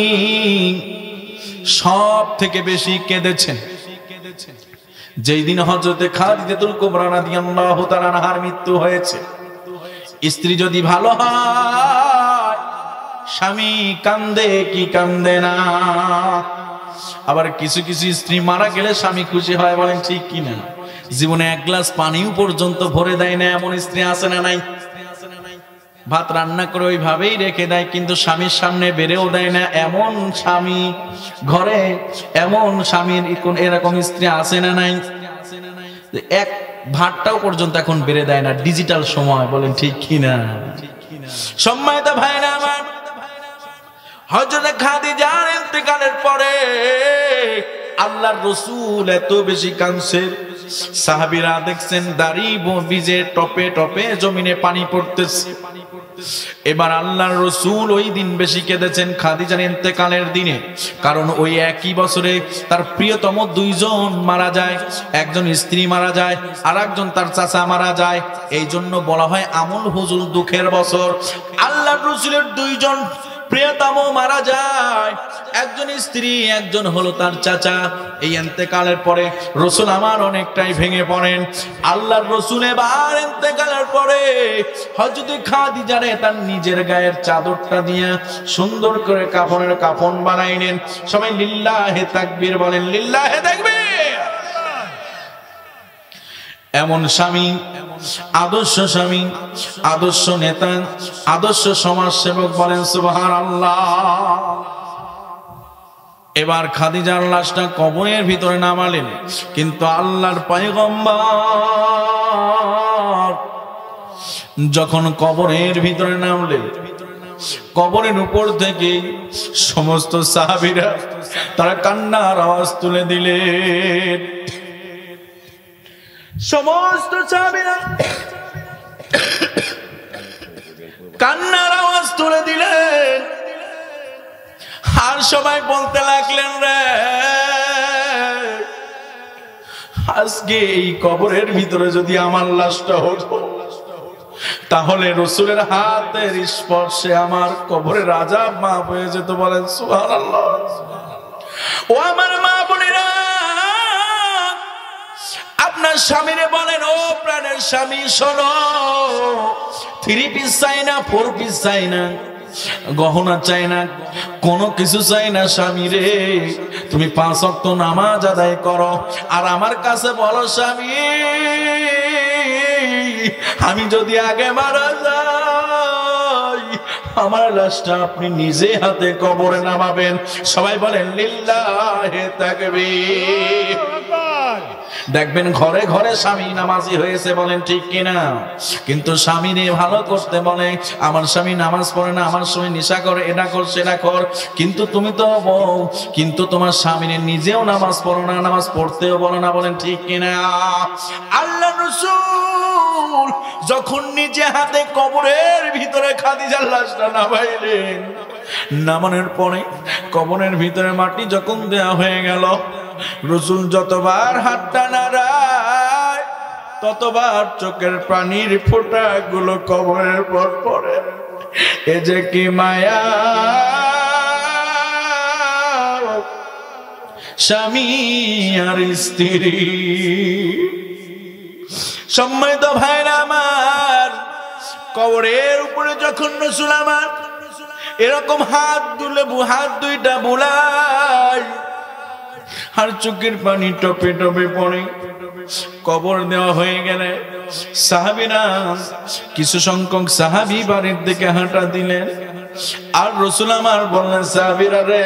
সব থেকে বেশি কেঁদেছেন যেই দিন হযরতে খাদিজাতুল কুবরা রাদিয়াল্লাহু তাআলা আনহার মৃত্যু হয়েছে। স্ত্রী যদি ভালো হয়, স্বামী কান্দে কি কান্দে না? আবার কিছু কিছু স্ত্রী মারা গেলে স্বামী খুশি হয়, বলেন ঠিক কিনা? জীবনে 1 গ্লাস পানিও পর্যন্ত ভরে দেয় না এমন স্ত্রী আছে না নাই? ভাত রান্না করে ওইভাবেই রেখে দেয়, কিন্তু স্বামীর সামনে বেরেও দেয় না এমন স্বামী ঘরে, এমন স্বামীর এরকম স্ত্রী আছে না নাই? এক ভাতটাও পর্যন্ত এখন বেড়ে দেয় না, ডিজিটাল সময়, বলেন ঠিক কিনা? সম্মানিত ভাইরা আমার, হযরত খাদিজার ইন্তেকালের পরে আল্লাহর রাসূল এত বেশি কাঁদছেন, সাহাবীরা দেখছেন দাড়ি ভিজে টপে টপে জমিনে পানি পড়তেছে। এবার আল্লাহর রাসূল ওই দিন বেশি কেঁদেছেন খাদিজার ইন্তেকালের দিনে, কারণ ওই একই বছরে তার প্রিয়তম 2 জন মারা যায়, একজন স্ত্রী মারা যায়, আর একজন তার চাচা মারা যায়। এই জন্য বলা হয় আমল হুজুল, দুঃখের বছর। আল্লাহর রাসূলের 2 জন প্রিয়তম মারা যায়, একজন স্ত্রী, একজন হলো তার চাচা। এই ইন্তেকালের পরে রাসূল আমার অনেকটাই ভেঙে পড়েন। আল্লাহর রাসূল এবার ইন্তেকালের পরে হযরত খাদিজারে তার নিজের গায়ের চাদরটা দিয়ে সুন্দর করে কাফন বানাইলেন। সবাই লিল্লাহে তাকবীর বলেন, লিল্লাহে তাকবীর। এমন স্বামী, আদর্শ স্বামী, আদর্শ নেতা, আদর্শ সমাজসেবক, বলেন সুবহানাল্লাহ। এবার খাদিজার লাশটা কবরের ভিতরে নামালেন, কিন্তু আল্লাহর পয়গম্বর যখন কবরের ভিতরে নামলেন, কবরের উপর থেকে সমস্ত সাহাবীরা তারা কান্নার আওয়াজ তুলে দিলেন। সমস্ত সাহাবীরা কান্নার আওয়াজ তুলে দিলেন, আর সবাই বলতে লাগলেন, রে আজকে এই কবরের ভিতরে যদি আমার লাশটা হতো তাহলে রাসূলের হাতের স্পর্শে আমার কবরের আযাব মাফ হয়ে যেত। বলেন সুবহানাল্লাহ। ও আমার মা বোনেরা, আপনার স্বামীরে বলেন, ও প্রাণের স্বামী শোনো, 3 পিস চাই না, 4 পিস চাই না, গহনা চাই না, কোনো কিছু চাই না। স্বামী রে, তুমি 5 ওয়াক্ত নামাজ আদায় করো আর আমার কাছে বলো, স্বামী আমি যদি আগে মারা যাই আমার লাশটা আপনি নিজে হাতে কবরে নামাবেন। সবাই বলেন লিল্লাহি তাকবীর। দেখবেন ঘরে ঘরে স্বামী নামাজি হয়েছে, বলেন ঠিক কিনা? কিন্তু স্বামী নিয়ে ভালো করতে বলে, আমার স্বামী নামাজ পড়ে না, আমার স্বামী নেশা করে, এটা কর সেটা কর। কিন্তু তুমি তো বউ, কিন্তু তোমার স্বামী নিজেও নামাজ পড়ো না, নামাজ পড়তেও বলো না, বলেন ঠিক কিনা? আল্লাহ রাসূল যখন নিজে হাতে কবরের ভিতরে খাদিজার লাশটা নামাইলেন, নামানোর পরে কবরের ভিতরে মাটি যখন দেয়া হয়ে গেল, রাসূল যতবার হাতটা নাড়ায় ততবার চোখের পানির ফোঁটাগুলো কবরের পর পড়ে। এ যে কি মায়া, স্বামী আর স্ত্রী। সম্মানিত ভাইরা আমার, কবরের উপরে যখন রাসূল আমার এরকম হাত দুলে, হাত দুইটা বুলায় আর চোখের পানি টপে টপে পড়ে, কবর দেওয়া হয়ে গেলে সাহাবীরা, কিছু সংখ্যক সাহাবী বাড়ির দিকে হাঁটা দিলেন। আর রাসূল আমার বললেন, সাহাবীরা রে,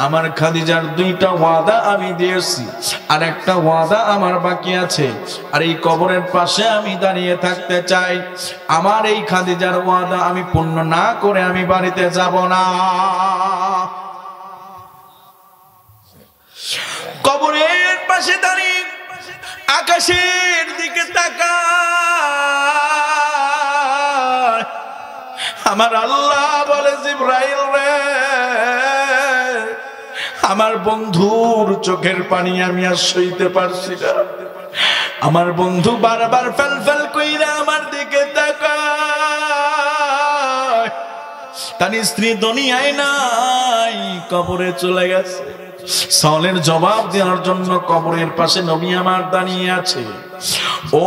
আমার খাদিজার 2টা ওয়াদা আমি দিয়েছি, আর একটা ওয়াদা আমার বাকি আছে, আর এই কবরের পাশে আমি দাঁড়িয়ে থাকতে চাই। আমার এই খাদিজার ওয়াদা আমি পূর্ণ না করে আমি বাড়িতে যাব না। কবরের পাশে দাঁড়িয়ে আকাশের দিকে তাকায় আমার আল্লাহ বলে, জিবরাইল রে, আমার বন্ধুর চোখের পানি আমি আর সইতে পারছি না। আমার বন্ধু বারবার ফেল ফেল কইরা আমার দিকে তাকায়, তার স্ত্রী দুনিয়ায় নাই, কবরে চলে গেছে। সাওয়ালের জবাব দেওয়ার জন্য কবরের পাশে নবী আমার দাঁড়িয়ে আছে। ও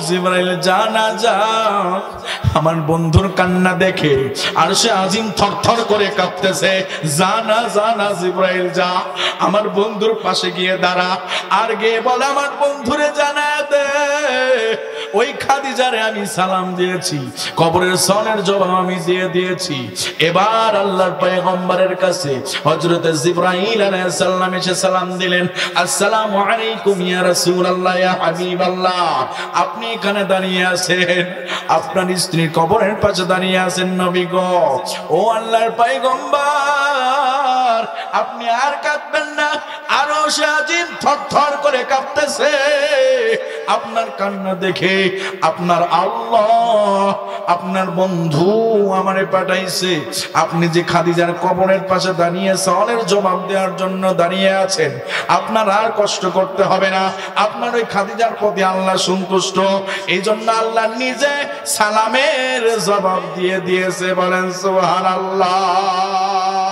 জিবরাইল, যা না যা, আমার বন্ধুর কান্না দেখে আরশে আজিম থরথর করে কাঁপতেছে। যা না যা না জিবরাইল, যা, আমার বন্ধুর পাশে গিয়ে দাঁড়া, আর গিয়ে বলে, আমার বন্ধুরে জানা দে ওই খাদিজারে আমি সালাম দিয়েছি, কবরের সাওয়ালের জবাব আমি দিয়ে দিয়েছি। এবার আল্লাহর পয়গম্বরের কাছে হযরত জিবরাইল আলাইহিস সালাম এসে সালাম দিলেন, আসসালামু আলাইকুম ইয়া রাসূলুল্লাহ, ইয়া হাবিবাল্লাহ, আপনি এখানে দাঁড়িয়ে আছেন, আপনার স্ত্রীর কবরের পাশে দাঁড়িয়ে আছেন নবী গো। ও আল্লাহর পয়গম্বর, আপনি আর কাঁদবেন না, আরশে আজিম থরথর করে কাঁপতেছে। আপনার কান্না দেখে আপনার আল্লাহ, আপনার বন্ধু আমারে পাঠাইছে। আপনি যে খাদিজার কবরের পাশে দাঁড়িয়ে সাওয়ালের জবাব দেওয়ার জন্য দাঁড়িয়ে আছেন, আপনার আর কষ্ট করতে হবে না, আপনার ওই খাদিজার প্রতি আল্লাহ সন্তুষ্ট, এই জন্য আল্লাহ নিজে সালামের জবাব দিয়ে দিয়েছে। বলেন সুবহানাল্লাহ।